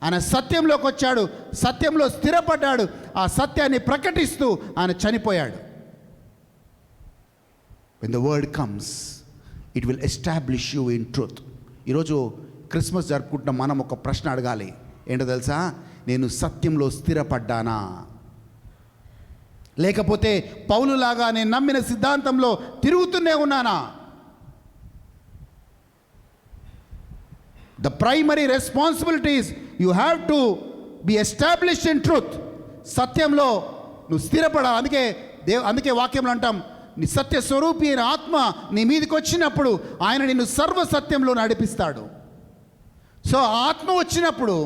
ఆయన సత్యంలోకి వచ్చాడు, సత్యంలో స్థిరపడ్డాడు, ఆ సత్యాన్ని ప్రకటిస్తూ ఆయన చనిపోయాడు. When the word comes it will establish you in truth. ఈరోజు క్రిస్మస్ జరుపుకుంటున్న మనం ఒక ప్రశ్న అడగాలి. ఏంటో తెలుసా? నేను సత్యంలో స్థిరపడ్డానా? లేకపోతే పౌలులాగా నేను నమ్మిన సిద్ధాంతంలో తిరుగుతూనే ఉన్నానా? The primary responsibility is you have to be established in truth. సత్యంలో నువ్వు స్థిరపడాలి. అందుకే వాక్యంలో అంటాం, నీ సత్య స్వరూపి అయిన ఆత్మ నీ మీదకి వచ్చినప్పుడు ఆయన నిన్ను సర్వసత్యంలో నడిపిస్తాడు. సో ఆత్మ వచ్చినప్పుడు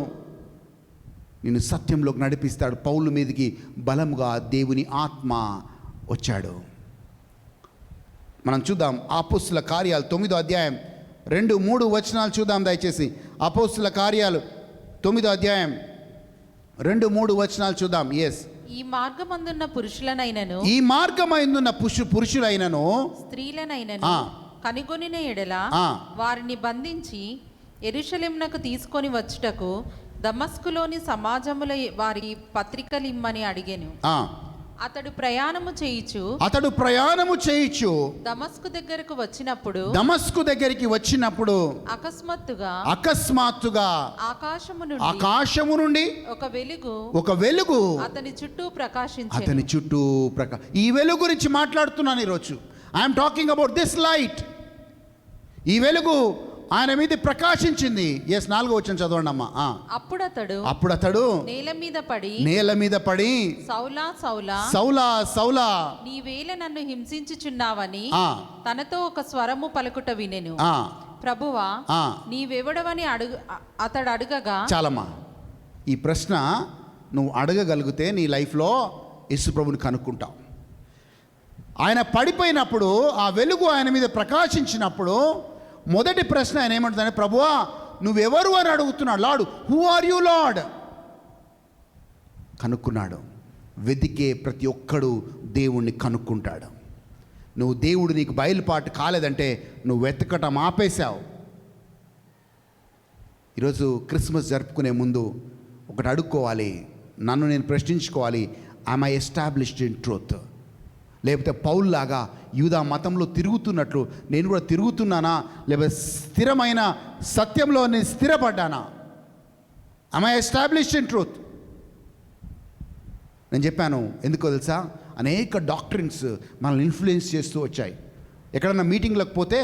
నిన్ను సత్యంలోకి నడిపిస్తాడు. పౌలు మీదకి బలముగా దేవుని ఆత్మ వచ్చాడు. మనం చూద్దాం అపోస్తుల కార్యాలు 9వ అధ్యాయం 2-3 వచనాలు చూద్దాం దయచేసి. అపోస్తుల కార్యాలు 9వ అధ్యాయం 2-3 వచనాలు చూద్దాం. ఎస్. ఈ మార్గమందున్న పురుషులనైనను, ఈ మార్గమందున్న పురుషులైనను, స్త్రీలనైనను కనుగొనిన ఎడల వారిని బంధించి యెరూషలేమునకు తీసుకొని వచ్చుటకు దమస్కులోని సమాజముల వారి పత్రికలిమ్మని అడిగెను. అతడు ప్రయాణము చేయుచు దమస్కు దగ్గరికి వచ్చినప్పుడు అకస్మాత్తుగా ఆకాశము నుండి ఒక వెలుగు అతని చుట్టూ ప్రకాశించెను. ఈ వెలుగు గురించి మాట్లాడుతున్నాను ఈరోజు. I'm talking about this light. ఈ వెలుగు ఆయన మీద ప్రకాశించింది. ఎస్. 4వ వచనం చదవండి అమ్మా. అప్పుడు అతడు నేల మీద పడి సౌలా నీవేళ నన్ను హింసించుచున్నావని తనతో ఒక స్వరము పలుకుట వినెను. ప్రభువా నీవెవడవని అతడు అడగగా. చాలమ్మా, ఈ ప్రశ్న నువ్వు అడగగలిగితే నీ లైఫ్లో యేసు ప్రభుని కనుక్కుంటావు. ఆయన పడిపోయినప్పుడు ఆ వెలుగు ఆయన మీద ప్రకాశించినప్పుడు మొదటి ప్రశ్న ఆయన ఏమంటుందంటే, ప్రభువా నువ్వెవరు అని అడుగుతున్నాడు. Lord, who are you Lord? కనుక్కున్నాడు. వెతికే ప్రతి ఒక్కడు దేవుణ్ణి కనుక్కుంటాడు. నువ్వు దేవుడు నీకు బయలుపాటు కాలేదంటే నువ్వు వెతకటం ఆపేశావు. ఈరోజు క్రిస్మస్ జరుపుకునే ముందు ఒకటి అడుక్కోవాలి, నన్ను నేను ప్రశ్నించుకోవాలి, am I established in truth? లేకపోతే పౌల్లాగా యూదా మతంలో తిరుగుతున్నట్లు నేను కూడా తిరుగుతున్నానా? లేకపోతే స్థిరమైన సత్యంలో నేను స్థిరపడ్డానా? Am I established in truth? నేను చెప్పాను, ఎందుకో తెలుసా, అనేక డాక్ట్రిన్స్ మనల్ని ఇన్ఫ్లుయెన్స్ చేస్తూ వచ్చాయి. ఎక్కడన్నా మీటింగ్లకు పోతే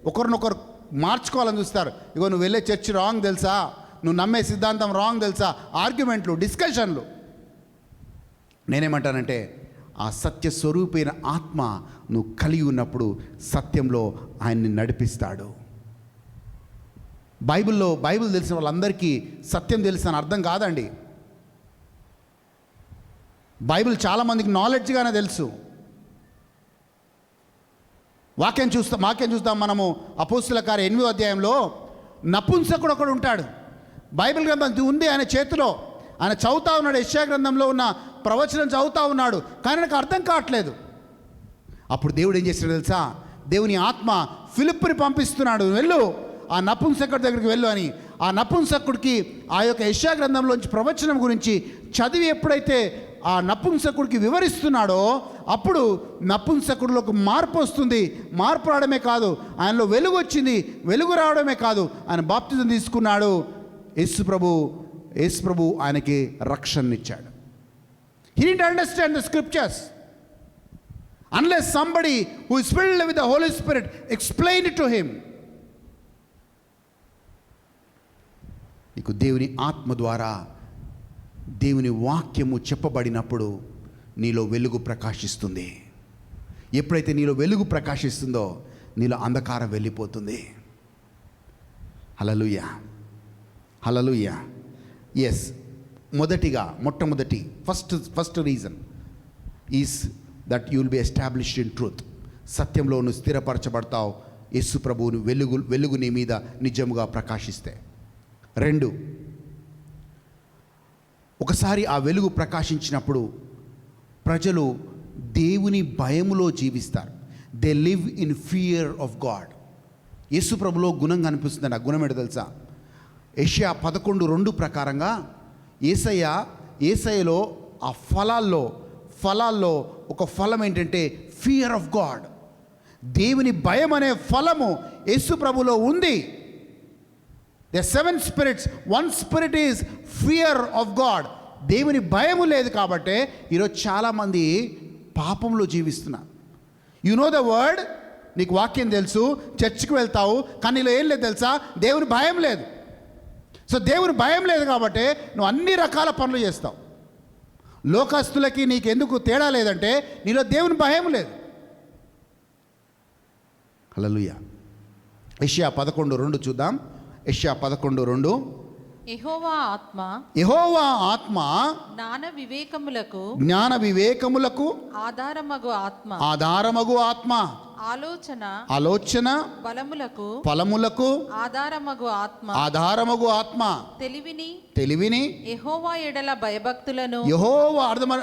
ఒకరినొకరు మార్చుకోవాలని చూస్తారు. ఇగో నువ్వు వెళ్ళే చర్చ్ రాంగ్ తెలుసా, నువ్వు నమ్మే సిద్ధాంతం రాంగ్ తెలుసా, ఆర్గ్యుమెంట్లు, డిస్కషన్లు. నేనేమంటానంటే, ఆ సత్య స్వరూపైన ఆత్మ నువ్వు కలిగి ఉన్నప్పుడు సత్యంలో ఆయన్ని నడిపిస్తాడు. బైబిల్ తెలిసిన వాళ్ళందరికీ సత్యం తెలుసని అర్థం కాదండి. బైబిల్ చాలామందికి నాలెడ్జ్గానే తెలుసు. వాక్యం చూస్తాం మనము. అపోస్తుల కార్యం 8వ అధ్యాయంలో నపుంసకుడు ఒకడు ఉంటాడు. బైబిల్ గ్రంథం ఉంది ఆయన చేతిలో. ఆయన చదువుతా ఉన్నాడు, యెషయా గ్రంథంలో ఉన్న ప్రవచనం చదువుతా ఉన్నాడు, కానీ నాకు అర్థం కావట్లేదు. అప్పుడు దేవుడు ఏం చేస్తాడు తెలుసా? దేవుని ఆత్మ ఫిలిప్పుని పంపిస్తున్నాడు, వెళ్ళు ఆ నపుంసకుడి దగ్గరికి వెళ్ళు అని. ఆ నపుంసకుడికి ఆ యొక్క యెషయా గ్రంథంలోంచి ప్రవచనం గురించి చదివి ఎప్పుడైతే ఆ నపుంసకుడికి వివరిస్తున్నాడో అప్పుడు నపుంసకుడిలోకి మార్పు వస్తుంది. మార్పు రావడమే కాదు, ఆయనలో వెలుగు వచ్చింది. వెలుగు రావడమే కాదు, ఆయన బాప్తిజం తీసుకున్నాడు. యేసు ప్రభు ఆయనకి రక్షణనిచ్చాడు. He didn't understand the scriptures unless somebody who is filled with the Holy Spirit explained it to him. నీకు దేవుని ఆత్మ ద్వారా దేవుని వాక్యము చెప్పబడినప్పుడు నీలో వెలుగు ప్రకాశిస్తుంది. ఎప్పుడైతే నీలో వెలుగు ప్రకాశిస్తుందో నీలో అంధకారం వెళ్ళిపోతుంది. హల్లెలూయా, హల్లెలూయా. ఎస్, మొట్టమొదటి first reason is that you will be established in truth. సత్యంలో నువ్వు స్థిరపరచబడతావు యేసు ప్రభువును వెలుగు నీ మీద నిజముగా ప్రకాశిస్తే. 2, ఒకసారి ఆ వెలుగు ప్రకాశించినప్పుడు ప్రజలు దేవుని భయములో జీవిస్తారు. They live in fear of God. Yesu ప్రభులో గుణం కనిపిస్తుంది. ఆ గుణం ఏంటో తెలుసా? యెషయా 11:2 ప్రకారంగా యేసయ్యలో ఆ ఫలాల్లో ఒక ఫలం ఏంటంటే ఫియర్ ఆఫ్ గాడ్. దేవుని భయం అనే ఫలము యేసు ప్రభులో ఉంది. The 7 spirits, 1 spirit is fear of God. దేవుని భయము లేదు కాబట్టి ఈరోజు చాలామంది పాపంలో జీవిస్తున్నారు. యు నో ద వర్డ్, నీకు వాక్యం తెలుసు, చర్చికి వెళ్తావు, కానీ నీలో ఏం లేదు తెలుసా? దేవుని భయం లేదు. సో దేవుని భయం లేదు కాబట్టి నువ్వు అన్ని రకాల పనులు చేస్తావు. లోకస్తులకి నీకు ఎందుకు తేడా లేదంటే నీలో దేవుని భయం లేదు. హల్లెలూయా. యెషయా 11:2 చూద్దాం. యెషయా 11:2. యెహోవా ఆత్మ జ్ఞాన వివేకములకు ఆధారమగు ఆత్మ ఆలోచన ఫలములకు ఆధారమగు ఆత్మ తెలివిని యెహోవా ఎడల భయభక్తులను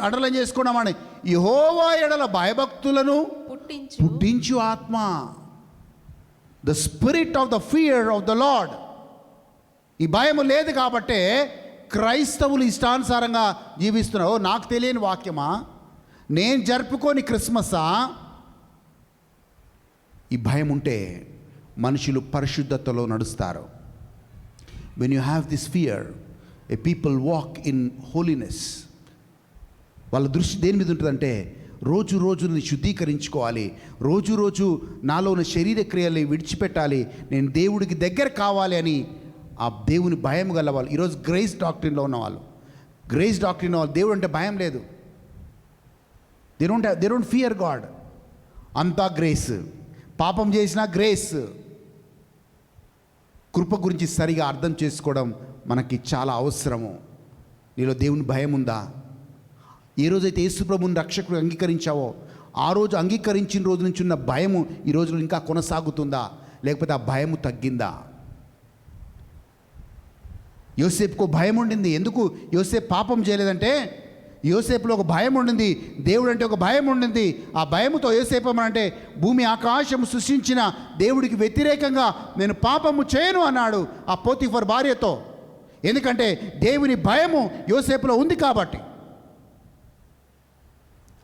అర్థం చేసుకున్నామని యెహోవా ఎడల భయభక్తులను పుట్టించు ఆత్మ. The spirit of the fear of the lord. ఈ భయం లేదు కాబట్టే క్రైస్తవులు ఇష్టానుసారంగా జీవిస్తున్నారు. నాకు తెలియని వాక్యమా, నేను జరుపుకోని క్రిస్మసా? ఈ భయం ఉంటే మనుషులు పరిశుద్ధతలో నడుస్తారు. When you have this fear, A people walk in holiness. వాళ్ళ దృష్టి దేని మీద ఉంటుందంటే రోజుని శుద్ధీకరించుకోవాలి, రోజు నాలో ఉన్న శరీర క్రియల్ని విడిచిపెట్టాలి, నేను దేవుడికి దగ్గర కావాలి అని ఆ దేవుని భయం గల వాళ్ళు. ఈరోజు గ్రేస్ డాక్ట్రిన్లో ఉన్నవాళ్ళు, దేవుడు అంటే భయం లేదు. They don't fear God. అంతా గ్రేస్. పాపం చేసినా గ్రేస్. కృప గురించి సరిగా అర్థం చేసుకోవడం మనకి చాలా అవసరము. నీలో దేవుని భయం ఉందా? ఏ రోజైతే యేసు ప్రభువుని రక్షకుడు అంగీకరించావో ఆ రోజు అంగీకరించిన రోజు నుంచి ఉన్న భయము ఈ రోజు ఇంకా కొనసాగుతుందా, లేకపోతే ఆ భయము తగ్గిందా? యోసేపుకు భయం ఉండింది. ఎందుకు యోసేపు పాపం చేయలేదంటే యోసేపులో ఒక భయం ఉండింది, దేవుడు అంటే ఒక భయం ఉండింది. ఆ భయముతో యోసేపు అంటే భూమి ఆకాశము సృష్టించిన దేవుడికి వ్యతిరేకంగా నేను పాపము చేయను అన్నాడు ఆ పోతీఫర్ భార్యతో. ఎందుకంటే దేవుని భయము యోసేపులో ఉంది కాబట్టి.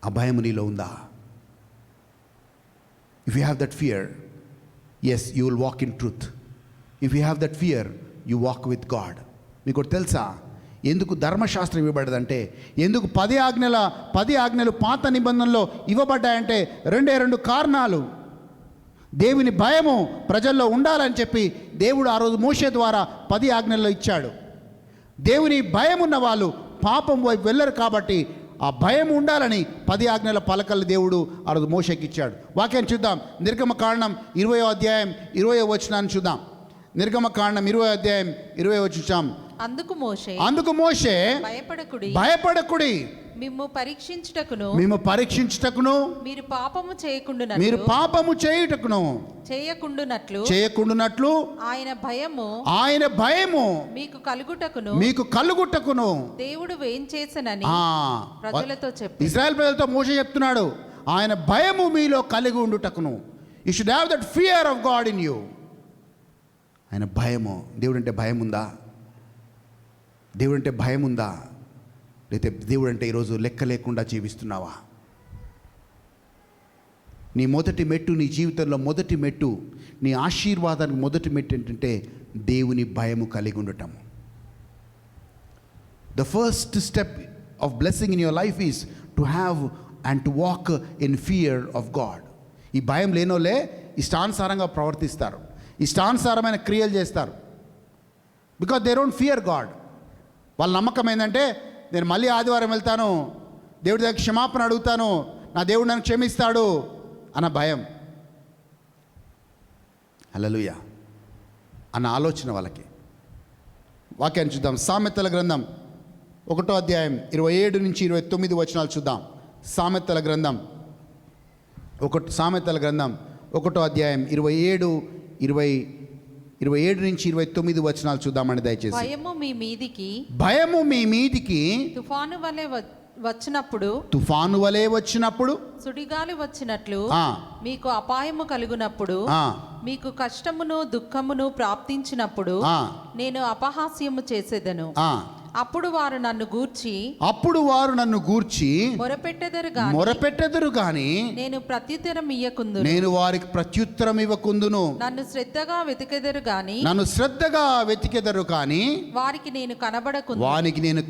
ఆ భయము నీలో ఉందా? If you have that fear, as you will walk in truth. If you have that fear, you walk with God. మీకు తెలుసా ఎందుకు ధర్మశాస్త్రం ఇవ్వబడ్డదంటే, ఎందుకు 10 ఆజ్ఞలు పాత నిబంధనలో ఇవ్వబడ్డాయంటే 2 కారణాలు. దేవుని భయము ప్రజల్లో ఉండాలని చెప్పి దేవుడు ఆ రోజు మోషే ద్వారా 10 ఆజ్ఞల్లో ఇచ్చాడు. దేవుని భయం ఉన్న వాళ్ళు పాపం వైపు వెళ్ళరు కాబట్టి ఆ భయం ఉండాలని 10 ఆజ్ఞల పలకలు దేవుడు ఆ రోజు మోషేకి ఇచ్చాడు. వాక్యాన్ని చూద్దాం. నిర్గమకాండం 20వ అధ్యాయం 20వ వచనాన్ని చూద్దాం. నిర్గమకాండం 20వ అధ్యాయం 20వ వచనం. అందుకు మోషే భయపడకుడి, మిమ్ము పరీక్షించుటకును మీరు పాపము చేయుటకును చేయకుండునట్లు ఆయన భయము మీకు కలుగుటకును దేవుడు వేయించేసనని ప్రజలతో చెప్పి, ఇశ్రాయేల్ ప్రజలతో మోషే చెప్తున్నాడు, ఆయన భయము మీలో కలిగి ఉండుటకును. You should have that fear of God in you. ఆయన భయము. దేవుడంటే భయం ఉందా? దేవుడంటే భయం ఉందా? లేకపోతే దేవుడంటే ఈరోజు లెక్క లేకుండా జీవిస్తున్నావా? నీ మొదటి మెట్టు, నీ జీవితంలో మొదటి మెట్టు, నీ ఆశీర్వాదానికి మొదటి మెట్టు ఏంటంటే దేవుని భయము కలిగి ఉండటం. The first step of blessing in your life is to have and to walk in fear of God. ఈ భయం లేనోలే ఇష్టానుసారంగా ప్రవర్తిస్తారు, ఇష్టానుసారమైన క్రియలు చేస్తారు. Because they don't fear God. వాళ్ళ నమ్మకం ఏంటంటే నేను మళ్ళీ ఆదివారం వెళ్తాను, దేవుడి దగ్గర క్షమాపణ అడుగుతాను, నా దేవుడు నన్ను క్షమిస్తాడు అన్న భయం, హల్లెలూయా అన్న ఆలోచన వాళ్ళకి. వాక్యాన్ని చూద్దాం. సామెతల గ్రంథం 1వ అధ్యాయం 27 నుంచి 29 వచనాలు చూద్దాం. సామెతల గ్రంథం 1వ అధ్యాయం 27 నుంచి 29 వచనాలు చూద్దామండి దయచేసి. భయము మీ మీదికి తుఫాను వలె వచ్చినప్పుడు సుడిగాలి వచ్చినట్లు మీకు అపాయము కలుగునప్పుడు మీకు కష్టమును దుఃఖమును ప్రాప్తించినప్పుడు నేను అపహాస్యము చేసేదను. అప్పుడు వారు నన్ను గూర్చి మొరపెట్టెదరు గాని నేను వారికి ప్రత్యుత్తరం ఇవ్వకుందును. నన్ను శ్రద్ధగా వెతికెదరు గాని వారికి నేను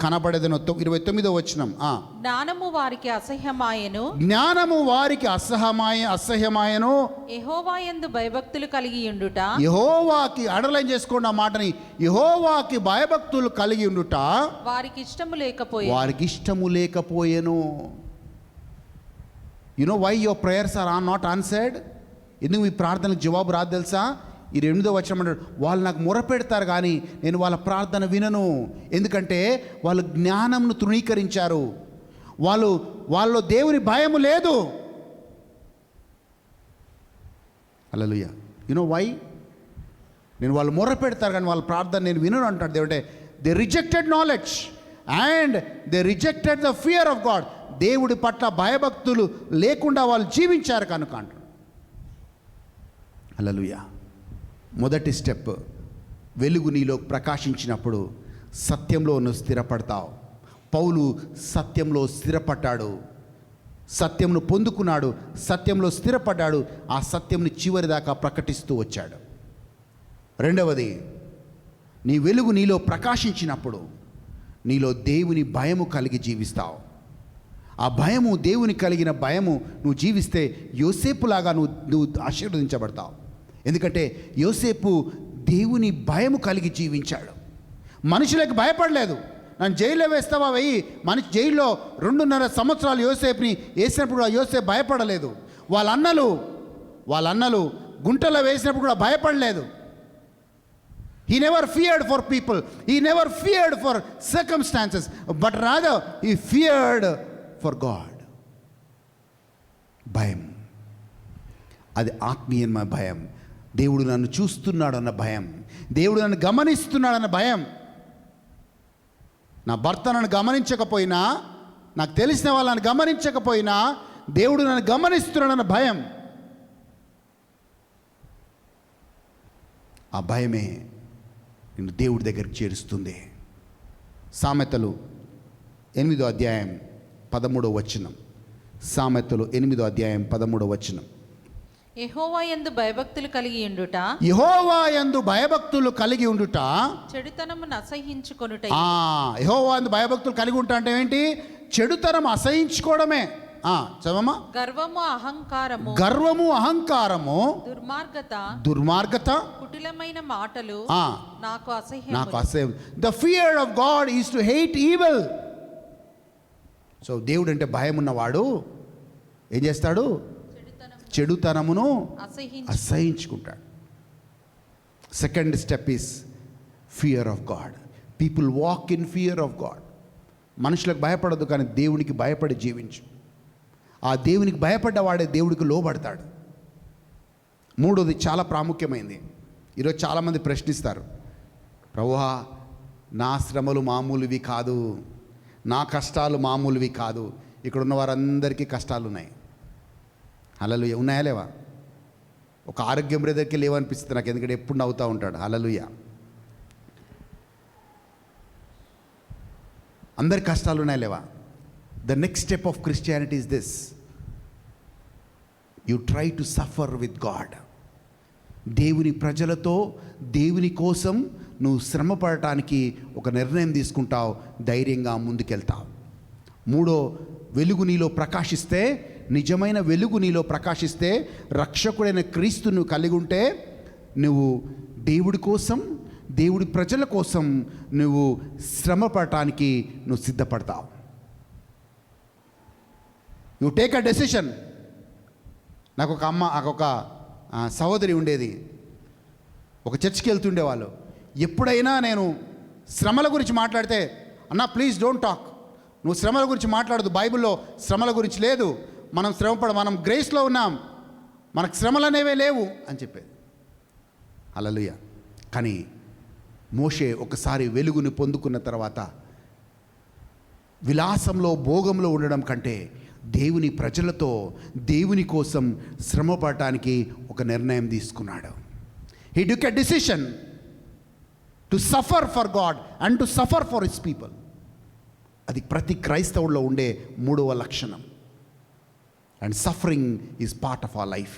కనబడదను. 29వ వచనం. జ్ఞానము వారికి అసహ్యమాయను. యెహోవా యందు భయభక్తులు కలిగి ఉండుట. యెహోవాకి అండర్లైన్ చేసుకోండి ఆ మాటని. యెహోవాకి భయభక్తులు కలిగి ఉండుట వారికి ఇష్టము లేకపోయెను. You know why your prayers are not answered? ఎందుకు మీ ప్రార్థనకు జవాబు రాదు తెలుసా? ఈ 8వ వచనం అంటాడు, వాళ్ళు నాకు మొరపెడతారు కానీ నేను వాళ్ళ ప్రార్థన వినను. ఎందుకంటే వాళ్ళు జ్ఞానంను తృణీకరించారు, వాళ్ళలో దేవుని భయము లేదు. హల్లెలూయా. You know why? నేను వాళ్ళు మొరపెడతారు కానీ వాళ్ళ ప్రార్థన నేను వినను అంటాడు దేవుడే. They rejected knowledge and they rejected the fear of God. దేవుడి పట్ల భయభక్తులు లేకుండా వాళ్ళు జీవించారు కనుక అంటారు. హల్లెలూయా. మొదటి స్టెప్, వెలుగు నీలో ప్రకాశించినప్పుడు సత్యంలో నువ్వు స్థిరపడతావు. పౌలు సత్యంలో స్థిరపడ్డాడు, సత్యంను పొందుకున్నాడు, సత్యంలో స్థిరపడ్డాడు, ఆ సత్యంని చివరి దాకా ప్రకటిస్తూ వచ్చాడు. రెండవది, నీ వెలుగు నీలో ప్రకాశించినప్పుడు నీలో దేవుని భయము కలిగి జీవిస్తావు. ఆ భయము, దేవుని కలిగిన భయము నువ్వు జీవిస్తే యోసేపులాగా నువ్వు ఆశీర్వదించబడతావు. ఎందుకంటే యోసేపు దేవుని భయము కలిగి జీవించాడు. మనుషులకు భయపడలేదు. నన్ను జైల్లో వేస్తావా వెయ్యి, మనిషి జైల్లో 2.5 సంవత్సరాలు యోసేపుని వేసినప్పుడు యోసేపు భయపడలేదు. వాళ్ళ అన్నలు గుంటలో వేసినప్పుడు కూడా భయపడలేదు. He never feared for people. He never feared for circumstances. But rather, he feared for God. భయం. అది ఆత్మీయమైన భయం. దేవుడు నన్ను చూస్తున్నాడన్న భయం, దేవుడు నన్ను గమనిస్తున్నాడన్న భయం. నా భర్త నన్ను గమనించకపోయినా, నాకు తెలిసిన వాళ్ళని గమనించకపోయినా దేవుడు నన్ను గమనిస్తున్నాడన్న భయం. ఆ భయమే నిన్ను దేవుడి దగ్గరికి చేరుస్తుంది. సామెతలు 8వ అధ్యాయం 13వ వచనం. సామెతలు 8వ అధ్యాయం 13వ వచనం. యెహోవా యందు భయభక్తులు కలిగి ఉండుట, యెహోవా యందు భయభక్తులు కలిగి ఉండుట, చెడుతనమును అసహించుకొనుట. యెహోవా యందు భయభక్తులు కలిగి ఉంటా అంటే ఏంటి? చెడుతనం అసహించుకోవడమే. చదవమ్మా. గర్వము అహంకారము, గర్వము అహంకారము, దుర్మార్గత, కుటిలమైన మాటలు నాకు అసహ్యం. The fear of God is to hate evil. So దేవుడు అంటే భయం ఉన్నవాడు ఏం చేస్తాడు? చెడుతనమును అసహించుకుంటాడు. Second step is fear of God. People walk in fear of God. మనుషులకు భయపడదు, కానీ దేవునికి భయపడి జీవించు. ఆ దేవునికి భయపడ్డవాడే దేవుడికి లోబడతాడు. మూడోది చాలా ప్రాముఖ్యమైనది. ఈరోజు చాలామంది ప్రశ్నిస్తారు, ప్రభువా నా శ్రమలు మామూలువి కాదు, నా కష్టాలు మామూలువి కాదు. ఇక్కడ ఉన్న వారందరికీ కష్టాలు ఉన్నాయి. హల్లెలూయా. ఉన్నాయా లేవా? ఒక ఆరోగ్యం బ్రదర్కి లేవనిపిస్తుంది నాకు, ఎందుకంటే ఎప్పుడు నవ్వుతూ ఉంటాడు. హల్లెలూయా. అందరి కష్టాలు ఉన్నాయా లేవా? The next step of Christianity is this: you try to suffer with God. దేవుని ప్రజలతో, దేవుని కోసం నువ్వు శ్రమ పడటానికి ఒక నిర్ణయం తీసుకుంటావు, ధైర్యంగా ముందుకెళ్తావు. మూడో, వెలుగు నీలో ప్రకాశిస్తే, నిజమైన వెలుగు నీలో ప్రకాశిస్తే, రక్షకుడైన క్రీస్తు నువ్వు కలిగి ఉంటే, నువ్వు దేవుడి కోసం, దేవుడి ప్రజల కోసం నువ్వు శ్రమ పడటానికి నువ్వు సిద్ధపడతావు. You take a decision. నాకు ఒక సహోదరి ఉండేది, ఒక చర్చ్కి వెళ్తుండేవాళ్ళు. ఎప్పుడైనా నేను శ్రమల గురించి మాట్లాడితే, అన్నా ప్లీజ్ డోంట్ టాక్, నువ్వు శ్రమల గురించి మాట్లాడదు, బైబిల్లో శ్రమల గురించి లేదు, మనం గ్రేస్లో ఉన్నాం, మనకు శ్రమలు అనేవే లేవు అని చెప్పేది. హల్లెలూయా. కానీ మోషే ఒకసారి వెలుగుని పొందుకున్న తర్వాత విలాసంలో, భోగంలో ఉండడం కంటే దేవుని ప్రజలతో, దేవుని కోసం శ్రమ పడటానికి ఒక నిర్ణయం తీసుకున్నాడు. He took a decision to suffer for God and to suffer for his people. అది ప్రతి క్రైస్తవుల్లో ఉండే మూడవ లక్షణం. And suffering is part of our life.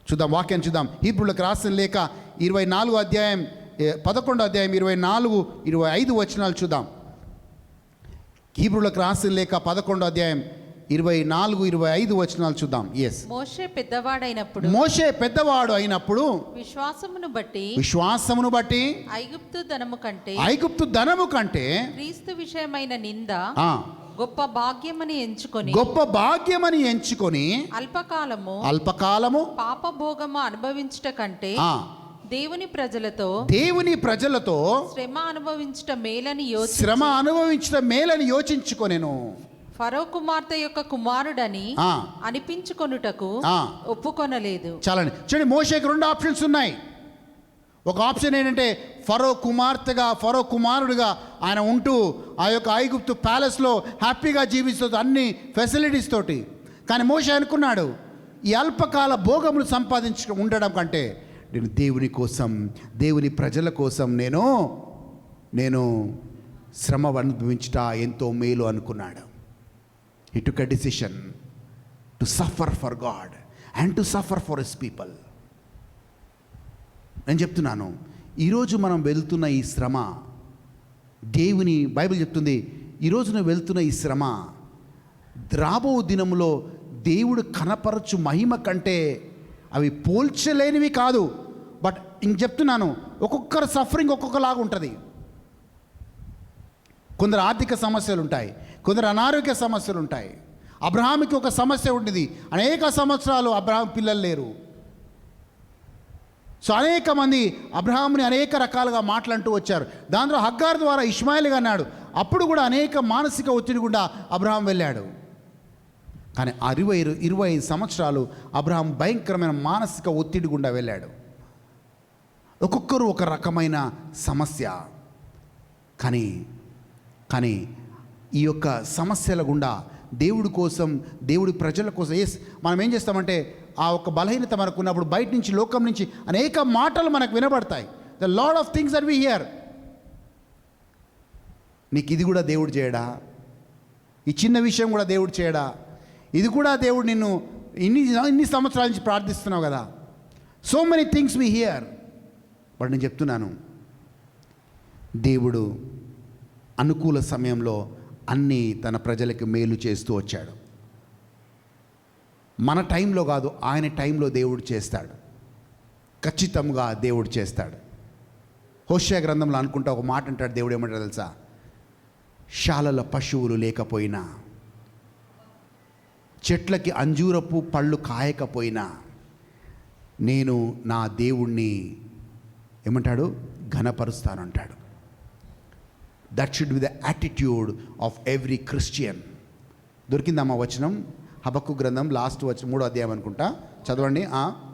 చూద్దాం, వాక్యం చూద్దాం. హీబ్రూలకు రాసిన లేఖ 24వ అధ్యాయం 11వ అధ్యాయం 24-25 వచనాలు చూద్దాం. హీబ్రూలకు రాసిన లేఖ 11వ అధ్యాయం 24-25 వచనాలు చూద్దాం. మోషే పెద్దవాడు అయినప్పుడు విశ్వాసమును బట్టి ఐగుప్తు ధనము కంటే క్రీస్తు విషయమైన నింద గొప్ప భాగ్యమని ఎంచుకొని అల్పకాలము పాపభోగము అనుభవించుట కంటే దేవుని ప్రజలతో శ్రమ అనుభవించుట మేలని యోచించుకొనెను. ఫరో కుమార్తె యొక్క కుమారుడని అనిపించుకొనుటకు ఒప్పుకొనలేదు. చాలండి. చూడండి, మోషేకి 2 ఆప్షన్స్ ఉన్నాయి. ఒక ఆప్షన్ ఏంటంటే ఫరో కుమారుడుగా ఆయన ఉంటూ ఆ యొక్క ఐగుప్తు ప్యాలెస్లో హ్యాపీగా జీవిస్తూ అన్ని ఫెసిలిటీస్ తోటి. కానీ మోషే అనుకున్నాడు, ఈ అల్పకాల భోగములు సంపాదించడం ఉండడం కంటే నేను దేవుని కోసం, దేవుని ప్రజల కోసం నేను శ్రమ అనుభవించుట ఎంతో మేలు అనుకున్నాడు. He took a decision to suffer for God and to suffer for his people. నేను చెప్తున్నాను, ఈరోజు మనం వెళ్తున్న ఈ శ్రమ, దేవుని బైబిల్ చెప్తుంది, ఈరోజు నువ్వు వెళ్తున్న ఈ శ్రమ రాబో దినములో దేవుడు కనపరచు మహిమ కంటే అవి పోల్చలేనివి కాదు. బట్ ఇంక చెప్తున్నాను, ఒక్కొక్కరు సఫరింగ్ ఒక్కొక్కలాగా ఉంటుంది. కొందరు ఆర్థిక సమస్యలు ఉంటాయి, కొందరు అనారోగ్య సమస్యలు ఉంటాయి. అబ్రహాముకి ఒక సమస్య ఉండేది, అనేక సంవత్సరాలు అబ్రహాం పిల్లలు లేరు. సో అనేక మంది అబ్రహాముని అనేక రకాలుగా మాట్లాడుతూ వచ్చారు. దాంట్లో హగ్గార్ ద్వారా ఇష్మాయిల్గా అన్నాడు. అప్పుడు కూడా అనేక మానసిక ఒత్తిడి గుండా అబ్రహాం వెళ్ళాడు. కానీ 25 సంవత్సరాలు అబ్రహాం భయంకరమైన మానసిక ఒత్తిడి గుండా వెళ్ళాడు. ఒక్కొక్కరు ఒక రకమైన సమస్య. కానీ ఈ యొక్క సమస్యల గుండా దేవుడి కోసం, దేవుడి ప్రజల కోసం మనం ఏం చేస్తామంటే ఆ ఒక బలహీనత మనకు ఉన్నప్పుడు బయట నుంచి, లోకం నుంచి అనేక మాటలు మనకు వినబడతాయి. The lot of things that we hear. నీకు ఇది కూడా దేవుడు చేయడా? ఈ చిన్న విషయం కూడా దేవుడు చేయడా? ఇది కూడా దేవుడు నిన్ను ఇన్ని సంవత్సరాల నుంచి ప్రార్థిస్తున్నావు కదా. So many things we hear. But నేను చెప్తున్నాను, దేవుడు అనుకూల సమయంలో అన్నీ తన ప్రజలకు మేలు చేస్తూ వచ్చాడు. మన టైంలో కాదు, ఆయన టైంలో దేవుడు చేస్తాడు. ఖచ్చితంగా దేవుడు చేస్తాడు. హోషేయ గ్రంథంలో అనుకుంటా ఒక మాట అంటాడు దేవుడు. ఏమంటాడు తెలుసా? శాలలో పశువులు లేకపోయినా, చెట్లకి అంజూరపు పళ్ళు కాయకపోయినా, నేను నా దేవుణ్ణి ఏమంటాడు? ఘనపరుస్తాను అంటాడు. That should be the attitude of every Christian. దొరికిందమ్మా వచనం? హబక్కు గ్రంథం లాస్ట్ వచ్చిన 3వ అధ్యాయం అనుకుంటా, చదవండి.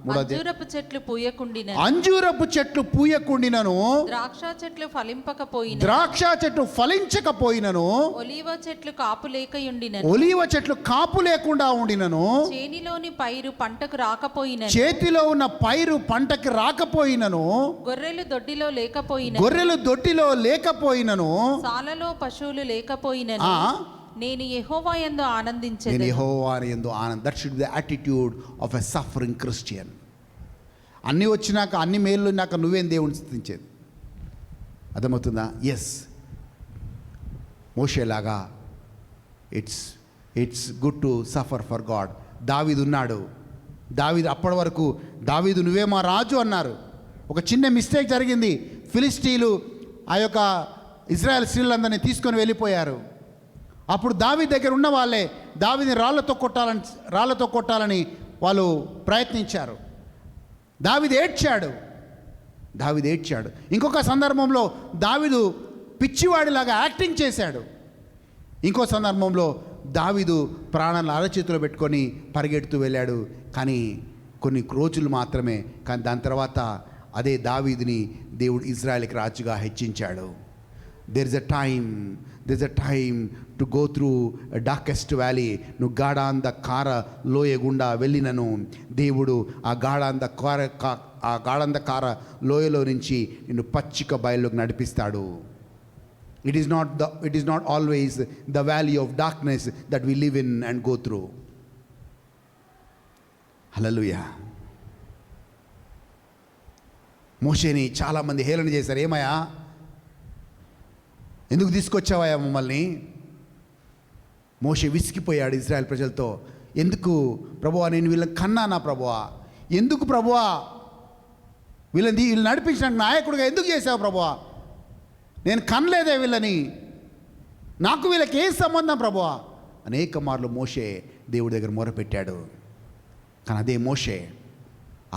3వ అధ్యాయం. అంజూరపు చెట్లు పూయకుండినను, అంజూరపు చెట్లు పూయకుండినను, ద్రాక్ష చెట్లు ఫలింపకపోయినను, ద్రాక్ష చెట్లు ఫలించకపోయినను, ఒలీవ చెట్లు కాపు లేకయుండినను, ఒలీవ చెట్లు కాపు లేకుండా ఉండినను, చేనిలోని పైరు పంటకు రాకపోయినను, చేతిలో ఉన్న పైరు పంటకి రాకపోయినను, గొర్రెలు దొడ్డిలో లేకపోయినను, గొర్రెలు దొడ్డిలో లేకపోయినను, సాలలో పశువులు లేకపోయినను, నేను యెహోవా యందు ఆనందించెదను. నేను యెహోవా యందు ఆనందం. That should be the attitude of a suffering Christian. అన్నీ వచ్చినాక, అన్ని మేలు నాక నువ్వేం దేవుని స్తుతించేది? అర్థమవుతుందా? ఎస్, మోషేలాగా it's good to suffer for God. దావీదు ఉన్నాడు. దావీదు అప్పటి వరకు దావీదు నువ్వే మా రాజు అన్నారు. ఒక చిన్న మిస్టేక్ జరిగింది. ఫిలిస్టీలు ఆ యొక్క ఇజ్రాయెల్ స్త్రీలందరినీ తీసుకొని వెళ్ళిపోయారు. అప్పుడు దావీదు దగ్గర ఉన్న వాళ్ళే దావీదుని రాళ్లతో కొట్టాలని వాళ్ళు ప్రయత్నించారు. దావీదు ఏడ్చాడు. ఇంకొక సందర్భంలో దావీదు పిచ్చివాడిలాగా యాక్టింగ్ చేశాడు. ఇంకో సందర్భంలో దావీదు ప్రాణాలను అరచేతిలో పెట్టుకొని పరిగెడుతూ వెళ్ళాడు. కానీ కొన్ని రోజులు మాత్రమే. కానీ దాని తర్వాత అదే దావీదుని దేవుడు ఇజ్రాయెల్కి రాజుగా హెచ్చించాడు. There is a time to go through a darkest valley. నువ్వు గాఢాంధకార లోయ గుండా వెళ్ళినను, దేవుడు ఆ గాఢాంధకార లోయలో నుంచి నిన్ను పచ్చిక బయలులోకి నడిపిస్తాడు. It is not always the valley of darkness that we live in and go through. Hallelujah. మోషేని చాలామంది హేళన చేశారు. ఏమయ్యా, ఎందుకు తీసుకొచ్చావయ్యా మమ్మల్ని? మోషే విసిగిపోయాడు ఇజ్రాయెల్ ప్రజలతో. ఎందుకు ప్రభువా, నేను వీళ్ళని కన్నానా ప్రభువా? ఎందుకు ప్రభువా వీళ్ళని నడిపించడానికి నాయకుడిగా ఎందుకు చేసావు ప్రభువా? నేను కనలేదే వీళ్ళని, నాకు వీళ్ళకి ఏం సంబంధం ప్రభువా? అనేక మార్లు మోషే దేవుడి దగ్గర మొరపెట్టాడు. కానీ అదే మోషే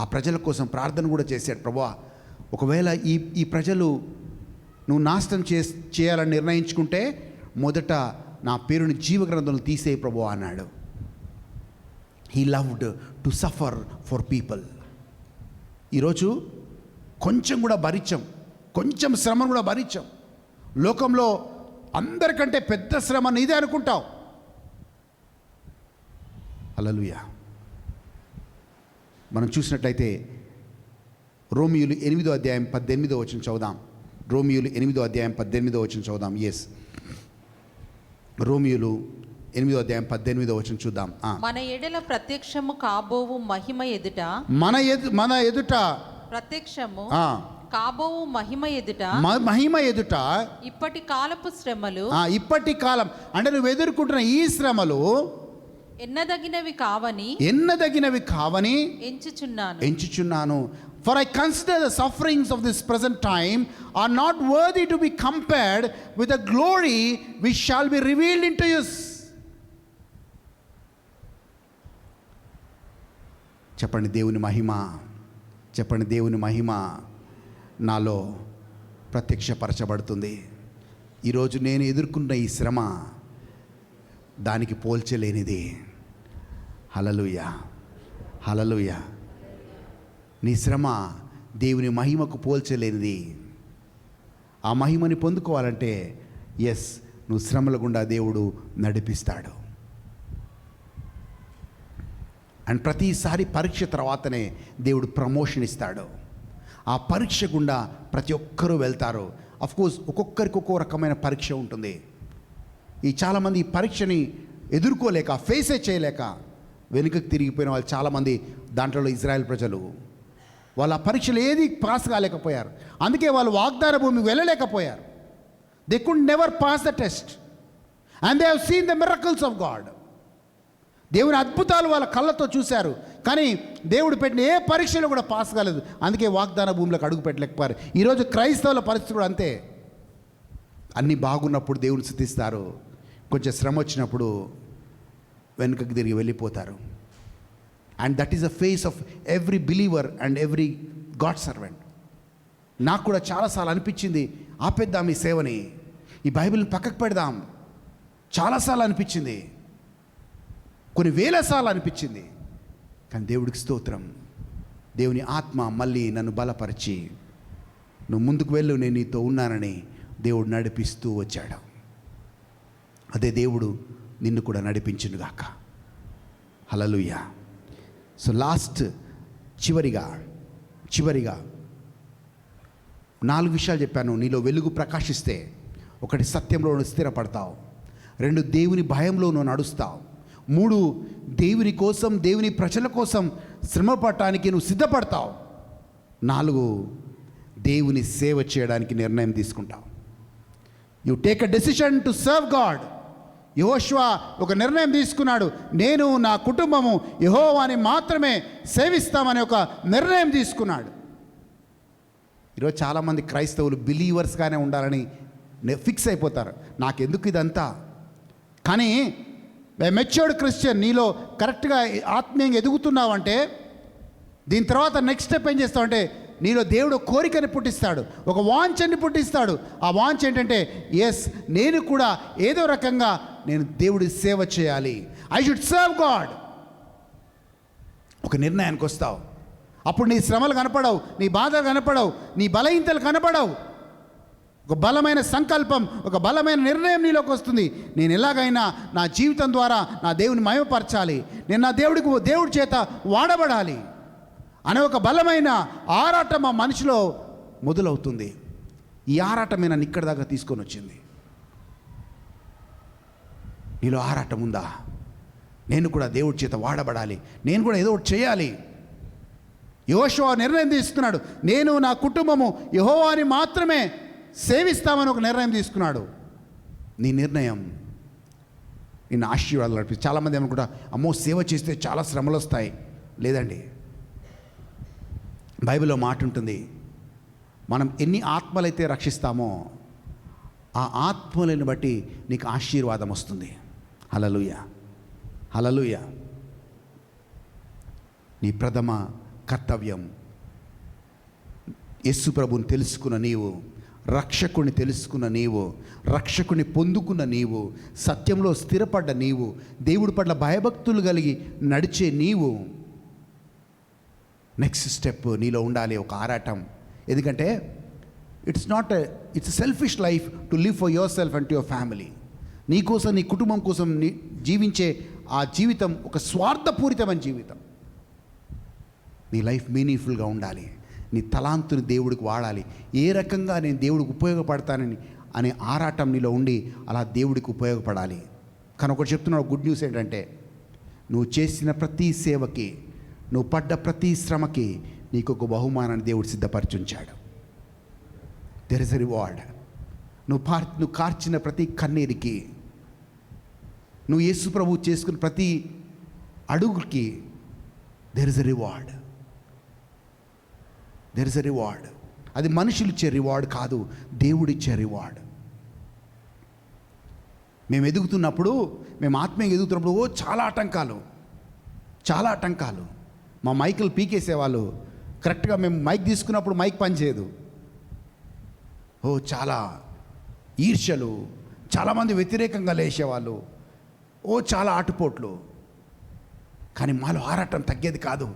ఆ ప్రజల కోసం ప్రార్థన కూడా చేశాడు. ప్రభువా, ఒకవేళ ఈ ప్రజలు నువ్వు నాశనం చేయాలని నిర్ణయించుకుంటే మొదట నా పేరుని జీవగ్రంథంలో తీసేయి ప్రభువా అన్నాడు. He loved to suffer for people. ఈరోజు కొంచెం కూడా భరించాం, కొంచెం శ్రమను కూడా భరించాం. లోకంలో అందరికంటే పెద్ద శ్రమ నీదే అనుకుంటావు. హల్లెలూయా. మనం చూసినట్లయితే రోమియోలు 8వ అధ్యాయం 18వ వచనం చదువుదాం. రోమియోలు 8వ అధ్యాయం 18వ వచనం చదువుదాం. ఎస్, రోమియోలు 8వ అధ్యాయం 18వ వచనం చూద్దాం. మన ఎడల ప్రత్యక్షము కాబోవు మహిమ ఎదుట, మన ఎదుట ప్రత్యక్షము కాబోవు మహిమ ఎదుట ఇప్పటి కాలపు శ్రమలు, ఇప్పటి కాలం అంటే నువ్వు ఎదుర్కొంటున్న ఈ శ్రమలు ఎన్నదగినవి కావని ఎంచుచున్నాను. For I consider the sufferings of this present time are not worthy to be compared with the glory which shall be revealed into us. చెప్పండి దేవుని మహిమ నాలో ప్రత్యక్షపరచబడుతుంది. ఈరోజు నేను ఎదుర్కొన్న ఈ శ్రమ దానికి పోల్చలేనిది. హల్లెలూయా, హల్లెలూయా. నీ శ్రమ దేవుని మహిమకు పోల్చలేనిది. ఆ మహిమని పొందుకోవాలంటే ఎస్, నువ్వు శ్రమల గుండా దేవుడు నడిపిస్తాడు. అండ్ ప్రతిసారి పరీక్ష తర్వాతనే దేవుడు ప్రమోషన్ ఇస్తాడు. ఆ పరీక్ష గుండా ప్రతి ఒక్కరూ వెళ్తారు. కోర్స్ ఒక్కొక్కరికి ఒక్కో రకమైన పరీక్ష ఉంటుంది. చాలామంది ఈ పరీక్షని ఎదుర్కోలేక, ఫేసే చేయలేక వెనుకకు తిరిగిపోయిన వాళ్ళు చాలామంది. దాంట్లో ఇజ్రాయెల్ ప్రజలు వాళ్ళ పరీక్షలు ఏది పాస్ కాలేకపోయారు. అందుకే వాళ్ళు వాగ్దాన భూమికి వెళ్ళలేకపోయారు. They could never pass the test and they have seen the miracles of God. దేవుని అద్భుతాలు వాళ్ళ కళ్ళతో చూశారు, కానీ దేవుడు పెట్టిన ఏ పరీక్షలో కూడా పాస్ కాలేదు. అందుకే వాగ్దాన భూమిలోకి అడుగు పెట్టలేకపోయారు. ఈరోజు క్రైస్తవుల పరిస్థితి కూడా అంతే. అన్నీ బాగున్నప్పుడు దేవుని స్తుతిస్తారు, కొంచెం శ్రమ వచ్చినప్పుడు వెనుకకు తిరిగి వెళ్ళిపోతారు. And that is the face of every believer and every God servant. నాకు కూడా చాలాసార్లు అనిపించింది, ఆపేద్దాం ఈ సేవని, ఈ బైబిల్ని పక్కకు పెడదాం. చాలాసార్లు అనిపించింది, కొన్ని వేల సార్లు అనిపించింది. కానీ దేవుడికి స్తోత్రం, దేవుని ఆత్మ మళ్ళీ నన్ను బలపరిచి, నువ్వు ముందుకు వెళ్ళు, నేను నీతో ఉన్నానని దేవుడు నడిపిస్తూ వచ్చాడు. అదే దేవుడు నిన్ను కూడా నడిపించునుగాక. హల్లెలూయా. సో లాస్ట్ చివరిగా 4 విషయాలు చెప్పాను. నీలో వెలుగు ప్రకాశిస్తే 1 సత్యంలో నువ్వు స్థిరపడతావు, 2 దేవుని భయంలో నువ్వు నడుస్తావు, 3 దేవుని కోసం, దేవుని ప్రజల కోసం శ్రమ పడటానికి నువ్వు సిద్ధపడతావు, 4 దేవుని సేవ చేయడానికి నిర్ణయం తీసుకుంటావు. You take a decision to serve God. యెహోషువ ఒక నిర్ణయం తీసుకున్నాడు, నేను నా కుటుంబము యెహోవాని మాత్రమే సేవిస్తామని ఒక నిర్ణయం తీసుకున్నాడు. ఈరోజు చాలామంది క్రైస్తవులు బిలీవర్స్గానే ఉండాలని ఫిక్స్ అయిపోతారు. నాకెందుకు ఇదంతా? కానీ మెచ్యూర్డ్ క్రిస్టియన్, నీలో కరెక్ట్గా ఆత్మీయంగా ఎదుగుతున్నావంటే దీని తర్వాత నెక్స్ట్ స్టెప్ ఏం చేస్తావంటే, నీలో దేవుడు కోరికని పుట్టిస్తాడు, ఒక వాంఛని పుట్టిస్తాడు. ఆ వాంఛ ఏంటంటే, ఎస్, నేను కూడా ఏదో రకంగా నేను దేవుడి సేవ చేయాలి, ఐ షుడ్ సర్వ్ గాడ్. ఒక నిర్ణయానికి వస్తావు. అప్పుడు నీ శ్రమలు కనపడవు, నీ బాధలు కనపడవు, నీ బలహీనతలు కనపడవు. ఒక బలమైన సంకల్పం, ఒక బలమైన నిర్ణయం నీలోకి వస్తుంది. నేను ఎలాగైనా నా జీవితం ద్వారా నా దేవుని మహిమపరచాలి, నేను నా దేవుడి చేత వాడబడాలి అనే ఒక బలమైన ఆరాటం ఆ మనిషిలో మొదలవుతుంది. ఈ ఆరాటమే నన్ను ఇక్కడి దాకా తీసుకొని వచ్చింది. నీలో ఆరాటం ఉందా? నేను కూడా దేవుడి చేత వాడబడాలి, నేను కూడా ఏదో ఒకటి చేయాలి. యెహోషువ నిర్ణయం తీసుకున్నాడు, నేను నా కుటుంబము యెహోవాని మాత్రమే సేవిస్తామని ఒక నిర్ణయం తీసుకున్నాడు. నీ నిర్ణయం నిన్ను ఆశీర్వాదాలు నడిపిస్తుంది. చాలామంది ఏమనుకుంటా, అమ్మో సేవ చేస్తే చాలా శ్రమలు వస్తాయి. లేదండి, బైబిల్లో మాట ఉంటుంది, మనం ఎన్ని ఆత్మలైతే రక్షిస్తామో ఆ ఆత్మలను బట్టి నీకు ఆశీర్వాదం వస్తుంది. హల్లెలూయా, హల్లెలూయా. నీ ప్రథమ కర్తవ్యం యేసు ప్రభువుని తెలుసుకున్న నీవు, రక్షకుని తెలుసుకున్న నీవు, రక్షకుని పొందుకున్న నీవు, సత్యంలో స్థిరపడ్డ నీవు, దేవుడి పట్ల భయభక్తులు కలిగి నడిచే నీవు, నెక్స్ట్ స్టెప్ నీలో ఉండాలి ఒక ఆరాటం. ఎందుకంటే it's selfish life to live for your self and to your family. నీ కోసం, నీ కుటుంబం కోసం జీవించే ఆ జీవితం ఒక స్వార్థపూరితమైన జీవితం. నీ లైఫ్ మీనింగ్ఫుల్గా ఉండాలి. నీ తలాంతుని దేవుడికి వాడాలి. ఏ రకంగా నేను దేవుడికి ఉపయోగపడతానని అనే ఆరాటం నీలో ఉండి అలా దేవుడికి ఉపయోగపడాలి. కానీ ఒకటి చెప్తున్నాడు, గుడ్ న్యూస్ ఏంటంటే, నువ్వు చేసిన ప్రతి సేవకి, నువ్వు పడ్డ ప్రతి శ్రమకి నీకు ఒక బహుమానాన్ని దేవుడు సిద్ధపరిచి ఉంచాడు. There is a reward. నువ్వు కార్చిన ప్రతి కన్నీరికి, నువ్వు యేసు ప్రభువు చేసుకున్న ప్రతి అడుగుకి there is a reward. There is a reward. అది మనుషులు ఇచ్చే రివార్డ్ కాదు, దేవుడిచ్చే రివార్డ్. మేము ఎదుగుతున్నప్పుడు, మేము ఆత్మీయంగా ఎదుగుతున్నప్పుడు చాలా ఆటంకాలు. మా మైకులు పీకేసేవాళ్ళు. కరెక్ట్గా మేము మైక్ తీసుకున్నప్పుడు మైక్ పనిచేయదు. చాలా ఈర్ష్యలు, చాలామంది వ్యతిరేకంగా లేచేవాళ్ళు, చాలా ఆటుపోట్లు. కానీ మాలో ఆరాటం తగ్గేది కాదు.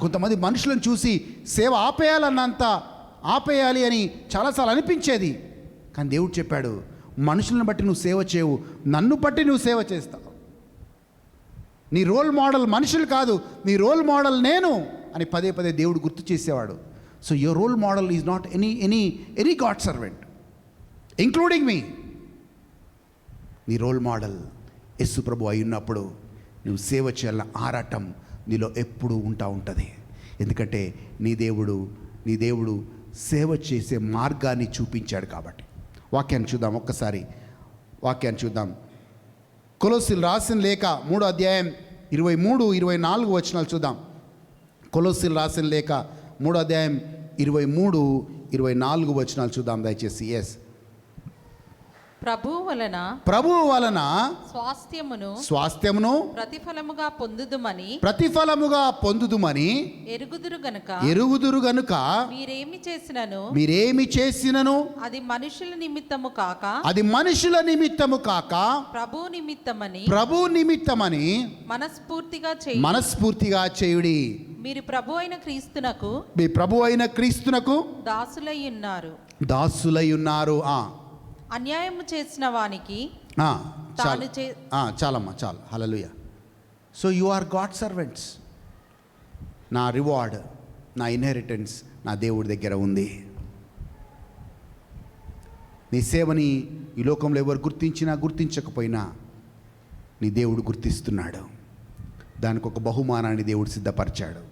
కొంతమంది మనుషులను చూసి సేవ ఆపేయాలి అని చాలాసార్లు అనిపించేది. కానీ దేవుడు చెప్పాడు, మనుషులను బట్టి నువ్వు సేవ చేయవు, నన్ను బట్టి నువ్వు సేవ చేస్తావు. నీ రోల్ మోడల్ మనుషులు కాదు, నీ రోల్ మోడల్ నేను అని పదే పదే దేవుడు గుర్తు చేసేవాడు. So your role model is not any God servant including me. నీ రోల్ మోడల్ యేసు ప్రభు అయి ఉన్నప్పుడు నువ్వు సేవ చేయాలన్న ఆరాటం నీలో ఎప్పుడూ ఉంటుంది. ఎందుకంటే నీ దేవుడు సేవ చేసే మార్గాన్ని చూపించాడు కాబట్టి. వాక్యాన్ని చూద్దాం, ఒక్కసారి వాక్యాన్ని చూద్దాం. కొలొస్సీలు రాసిన లేఖ 3వ అధ్యాయం 23-24 వచనాలు చూద్దాం. కొలొస్సీలు రాసిన లేఖ 3వ అధ్యాయం 23-24 వచనాలు చూద్దాం దయచేసి. ఎస్. ప్రభువు వలన స్వాస్థ్యమును ప్రతిఫలముగా పొందుదుమని ఎరుగుదురు గనుక మీరేమి చేసినను అది మనుషుల నిమిత్తము కాక ప్రభు నిమిత్తమని మనస్ఫూర్తిగా చేయుడి. మీరు ప్రభు అయిన క్రీస్తునకు దాసులై ఉన్నారు. అన్యాయము చేసిన వానికి చాలమ్మా, చాలు. హల్లెలూయా. So you are God servants. నా రివార్డ్, నా ఇన్హెరిటెన్స్ నా దేవుడి దగ్గర ఉంది. నీ సేవని ఈ లోకంలో ఎవరు గుర్తించకపోయినా నీ దేవుడు గుర్తిస్తున్నాడు. దానికి ఒక బహుమానాన్ని దేవుడు సిద్ధపరిచాడు.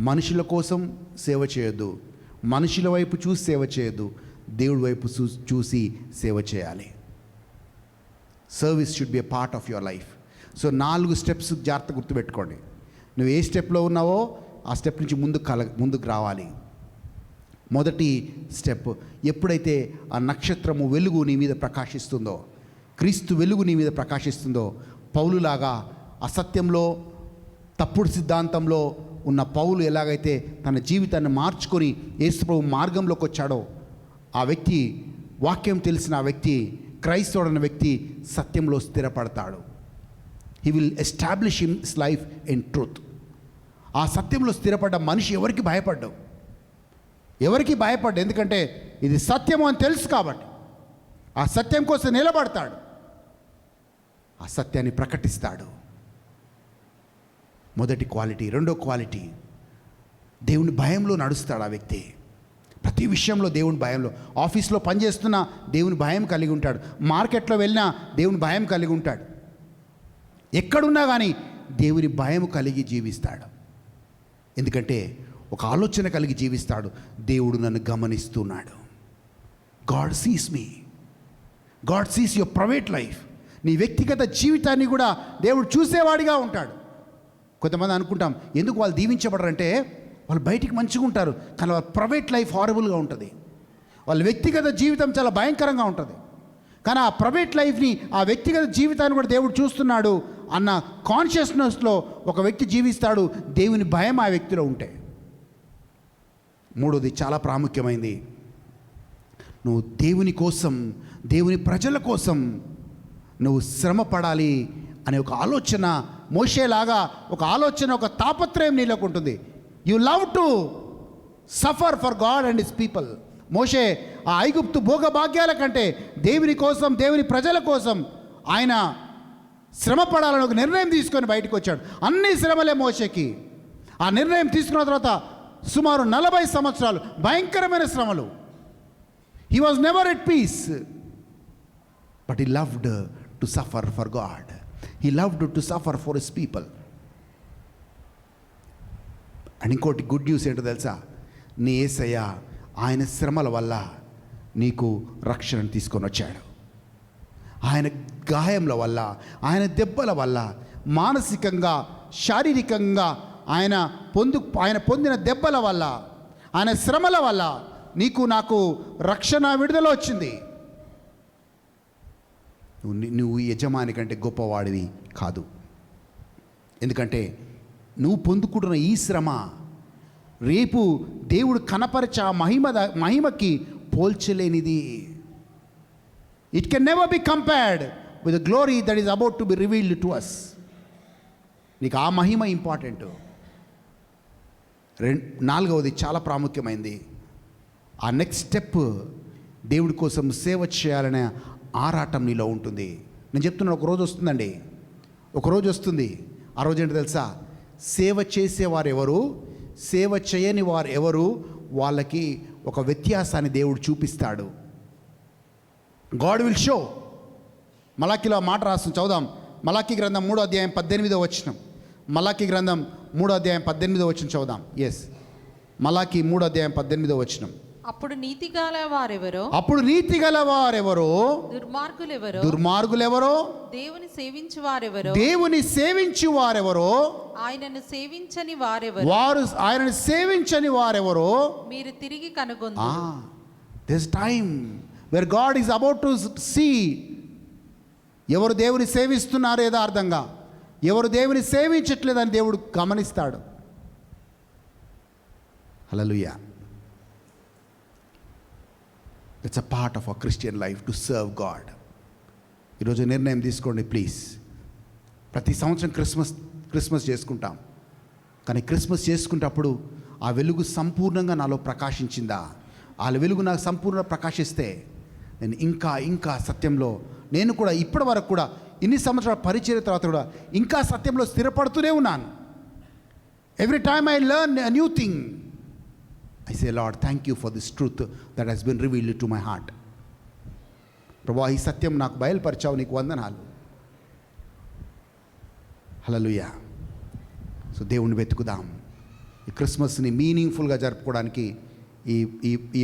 మనుషుల కోసం సేవ చేయొద్దు, మనుషుల వైపు చూసి సేవ చేయొద్దు, దేవుడి వైపు చూసి సేవ చేయాలి. Service should be a part of your life. So 4 steps జాగ్రత్త గుర్తుపెట్టుకోండి. నువ్వు ఏ స్టెప్లో ఉన్నావో ఆ స్టెప్ నుంచి ముందుకు రావాలి. మొదటి స్టెప్, ఎప్పుడైతే ఆ నక్షత్రము వెలుగు నీ మీద ప్రకాశిస్తుందో, క్రీస్తు వెలుగు నీ మీద ప్రకాశిస్తుందో, పౌలులాగా అసత్యంలో తప్పుడు సిద్ధాంతంలో ఉన్న పౌలు ఎలాగైతే తన జీవితాన్ని మార్చుకొని యేసుప్రభు మార్గంలోకి వచ్చాడో, ఆ వ్యక్తి, వాక్యం తెలిసిన ఆ వ్యక్తి, క్రైస్తవుడైన వ్యక్తి సత్యంలో స్థిరపడతాడు. He will establish his life in truth. ఆ సత్యంలో స్థిరపడ్డ మనిషి ఎవరికి భయపడ్డావు, ఎందుకంటే ఇది సత్యము అని తెలుసు కాబట్టి ఆ సత్యం కోసం నిలబడతాడు, ఆ సత్యాన్ని ప్రకటిస్తాడు. మొదటి క్వాలిటీ. రెండో క్వాలిటీ, దేవుని భయంలో నడుస్తాడు ఆ వ్యక్తి. ప్రతి విషయంలో దేవుని భయంలో, ఆఫీస్లో పనిచేస్తున్నా దేవుని భయం కలిగి ఉంటాడు, మార్కెట్లో వెళ్ళినా దేవుని భయం కలిగి ఉంటాడు, ఎక్కడున్నా కానీ దేవుని భయం కలిగి జీవిస్తాడు. ఎందుకంటే ఒక ఆలోచన కలిగి జీవిస్తాడు, దేవుడు నన్ను గమనిస్తున్నాడు. God sees me, God sees your private life. నీ వ్యక్తిగత జీవితాన్ని కూడా దేవుడు చూసేవాడిగా ఉంటాడు. కొంతమంది అనుకుంటాం, ఎందుకు వాళ్ళు దీవించబడరంటే వాళ్ళు బయటికి మంచిగా ఉంటారు, కానీ వాళ్ళ ప్రైవేట్ లైఫ్ హారబుల్గా ఉంటుంది. వాళ్ళ వ్యక్తిగత జీవితం చాలా భయంకరంగా ఉంటుంది. కానీ ఆ ప్రైవేట్ లైఫ్ని, ఆ వ్యక్తిగత జీవితాన్ని కూడా దేవుడు చూస్తున్నాడు అన్న కాన్షియస్నెస్లో ఒక వ్యక్తి జీవిస్తాడు, దేవుని భయం ఆ వ్యక్తిలో ఉంటే. మూడోది చాలా ప్రాముఖ్యమైనది, నువ్వు దేవుని కోసం, దేవుని ప్రజల కోసం నువ్వు శ్రమ పడాలి అనే ఒక ఆలోచన, మోషేలాగా ఒక ఆలోచన, ఒక తాపత్రయం నీలోకి ఉంటుంది. You love to suffer for God and his people. మోషే ఆ ఐగుప్తు భోగభాగ్యాల కంటే దేవుని కోసం, దేవుని ప్రజల కోసం ఆయన శ్రమ పడాలని ఒక నిర్ణయం తీసుకొని బయటకు వచ్చాడు. అన్ని శ్రమలే మోషేకి. ఆ నిర్ణయం తీసుకున్న తర్వాత సుమారు 40 సంవత్సరాలు భయంకరమైన శ్రమలు. He was never at peace, but he loved to suffer for God. He loved to suffer for his people. And ఇంకోటి గుడ్ న్యూస్ ఏంటో తెలుసా, నీ యేసయ్య ఆయన శ్రమల వల్ల నీకు రక్షణను తీసుకొని వచ్చాడు. ఆయన గాయముల వల్ల, ఆయన దెబ్బల వల్ల, మానసికంగా, శారీరకంగా ఆయన పొందిన దెబ్బల వల్ల, ఆయన శ్రమల వల్ల నీకు నాకు రక్షణ, విడుదల వచ్చింది. నువ్వు యజమాని కంటే గొప్పవాడివి కాదు. ఎందుకంటే నువ్వు పొందుకుంటున్న ఈ శ్రమ రేపు దేవుడు కనపరిచే ఆ మహిమకి పోల్చలేనిది. It can never be compared with the glory that is about to be revealed to us. నీకు ఆ మహిమ ఇంపార్టెంట్. నాలుగవది చాలా ప్రాముఖ్యమైనది, ఆ నెక్స్ట్ స్టెప్ దేవుడి కోసం సేవ చేయాలనే ఆరాటం నీలో ఉంటుంది. నేను చెప్తున్నాను, ఒకరోజు వస్తుందండి, ఒకరోజు వస్తుంది. ఆ రోజు ఏంటో తెలుసా? సేవ చేసేవారు ఎవరు, సేవ చేయని వారు ఎవరు, వాళ్ళకి ఒక వ్యత్యాసాన్ని దేవుడు చూపిస్తాడు. God will show. మలాకీలో ఆ మాట రాస్తుంది, చదుదాం. మలాకీ గ్రంథం 3వ అధ్యాయం 18వ వచనం. మలాకీ గ్రంథం 3వ అధ్యాయం 18వ వచనం చదుదాం. ఎస్, మలాకీ 3వ అధ్యాయం 18వ వచనం. అప్పుడు నీతిగల వారెవరో, అప్పుడు నీతిగల వారెవరో, దుర్మార్గులెవరో, దుర్మార్గులెవరో, దేవుని సేవించు వారెవరో, దేవుని సేవించి వారెవరో, ఆయనను సేవించని వారెవరో, వారు ఆయనను సేవించని వారెవరో మీరు తిరిగి కనుగొందురు. This time where God is about to see ఎవరు దేవుని సేవిస్తున్నారు యథార్థంగా, ఎవరు దేవుని సేవించట్లేదని దేవుడు గమనిస్తాడు. హల్లెలూయా. It's a part of a Christian life to serve God. ఈరోజు నిర్ణయం తీసుకోండి ప్లీజ్. ప్రతి సంవత్సరం క్రిస్మస్ చేసుకుంటాం, కానీ క్రిస్మస్ చేసుకునేటప్పుడు ఆ వెలుగు సంపూర్ణంగా నాలో ప్రకాశించిందా? ఆ వెలుగు నాకు సంపూర్ణంగా ప్రకాశిస్తే నేను ఇంకా ఇంకా సత్యంలో, నేను కూడా ఇప్పటి వరకు కూడా ఇన్ని సంవత్సరాల పరిచర్య తర్వాత కూడా ఇంకా సత్యంలో స్థిరపడుతూనే ఉన్నాను. Every time I learn a new thing, I say, Lord, thank you for this truth that has been revealed to my heart. ప్రభువా, ఈ సత్యం నాకు బయలుపరిచావు, నీకు వందనాలు. హల్లెలూయా. సో దేవుణ్ణి వెతుకుదాం. ఈ క్రిస్మస్ని మీనింగ్ఫుల్గా జరుపుకోవడానికి ఈ ఈ ఈ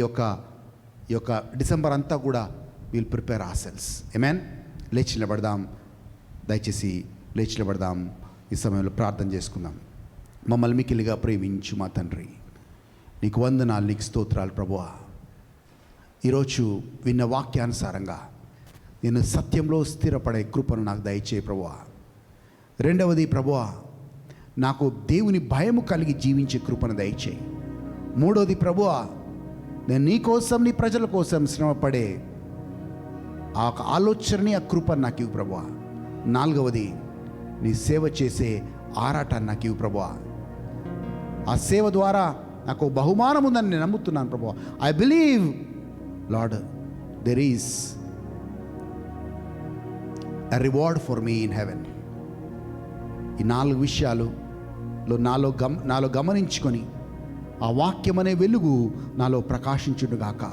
యొక్క డిసెంబర్ అంతా కూడా విల్ ప్రిపేర్ అవర్ సెల్స్. ఆమేన్. లేచి నిలబడదాం, దయచేసి లేచి నిలబడదాం. ఈ సమయంలో ప్రార్థన చేసుకుందాం. మమ్మల్ని మిక్కిలిగా ప్రేమించు మా తండ్రి, నీకు వందనాలు, నీకు స్తోత్రాలు ప్రభువా. ఈరోజు విన్న వాక్యానుసారంగా నేను సత్యంలో స్థిరపడే కృపను నాకు దయచేయి ప్రభువా. రెండవది ప్రభువా, నాకు దేవుని భయము కలిగి జీవించే కృపను దయచేయి. మూడవది ప్రభువా, నేను నీ కోసం, నీ ప్రజల కోసం శ్రమపడే ఆ ఆలోచనని, ఆ కృపను నాకు ఇవ్వు ప్రభువా. నాలుగవది, నీ సేవ చేసే ఆరాటాన్ని నాకు ఇవ్వు ప్రభువా. ఆ సేవ ద్వారా నాకు బహుమానం ఉందని నేను నమ్ముతున్నాను ప్రభువా. I believe lord there is a reward for me in heaven. ఈ 4 విషయాలులో నాలో గమనించుకొని ఆ వాక్యం అనే వెలుగు నాలో ప్రకాశించునుగాక.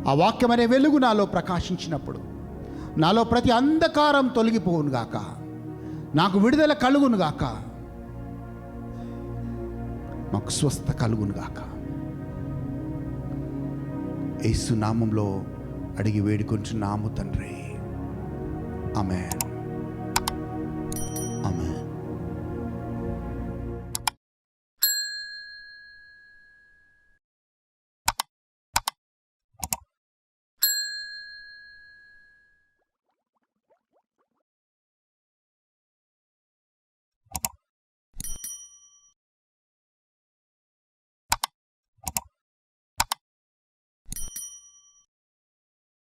ఆ వాక్యం అనే వెలుగు నాలో ప్రకాశించినప్పుడు నాలో ప్రతి అంధకారం తొలగిపోవునుగాక, నాకు విడుదల కలుగునుగాక, మాకు స్వస్థ కలుగునుగాక. యేసు నామంలో అడిగి వేడుకొంచున్నాము తండ్రి. ఆమేన్. ఆమేన్.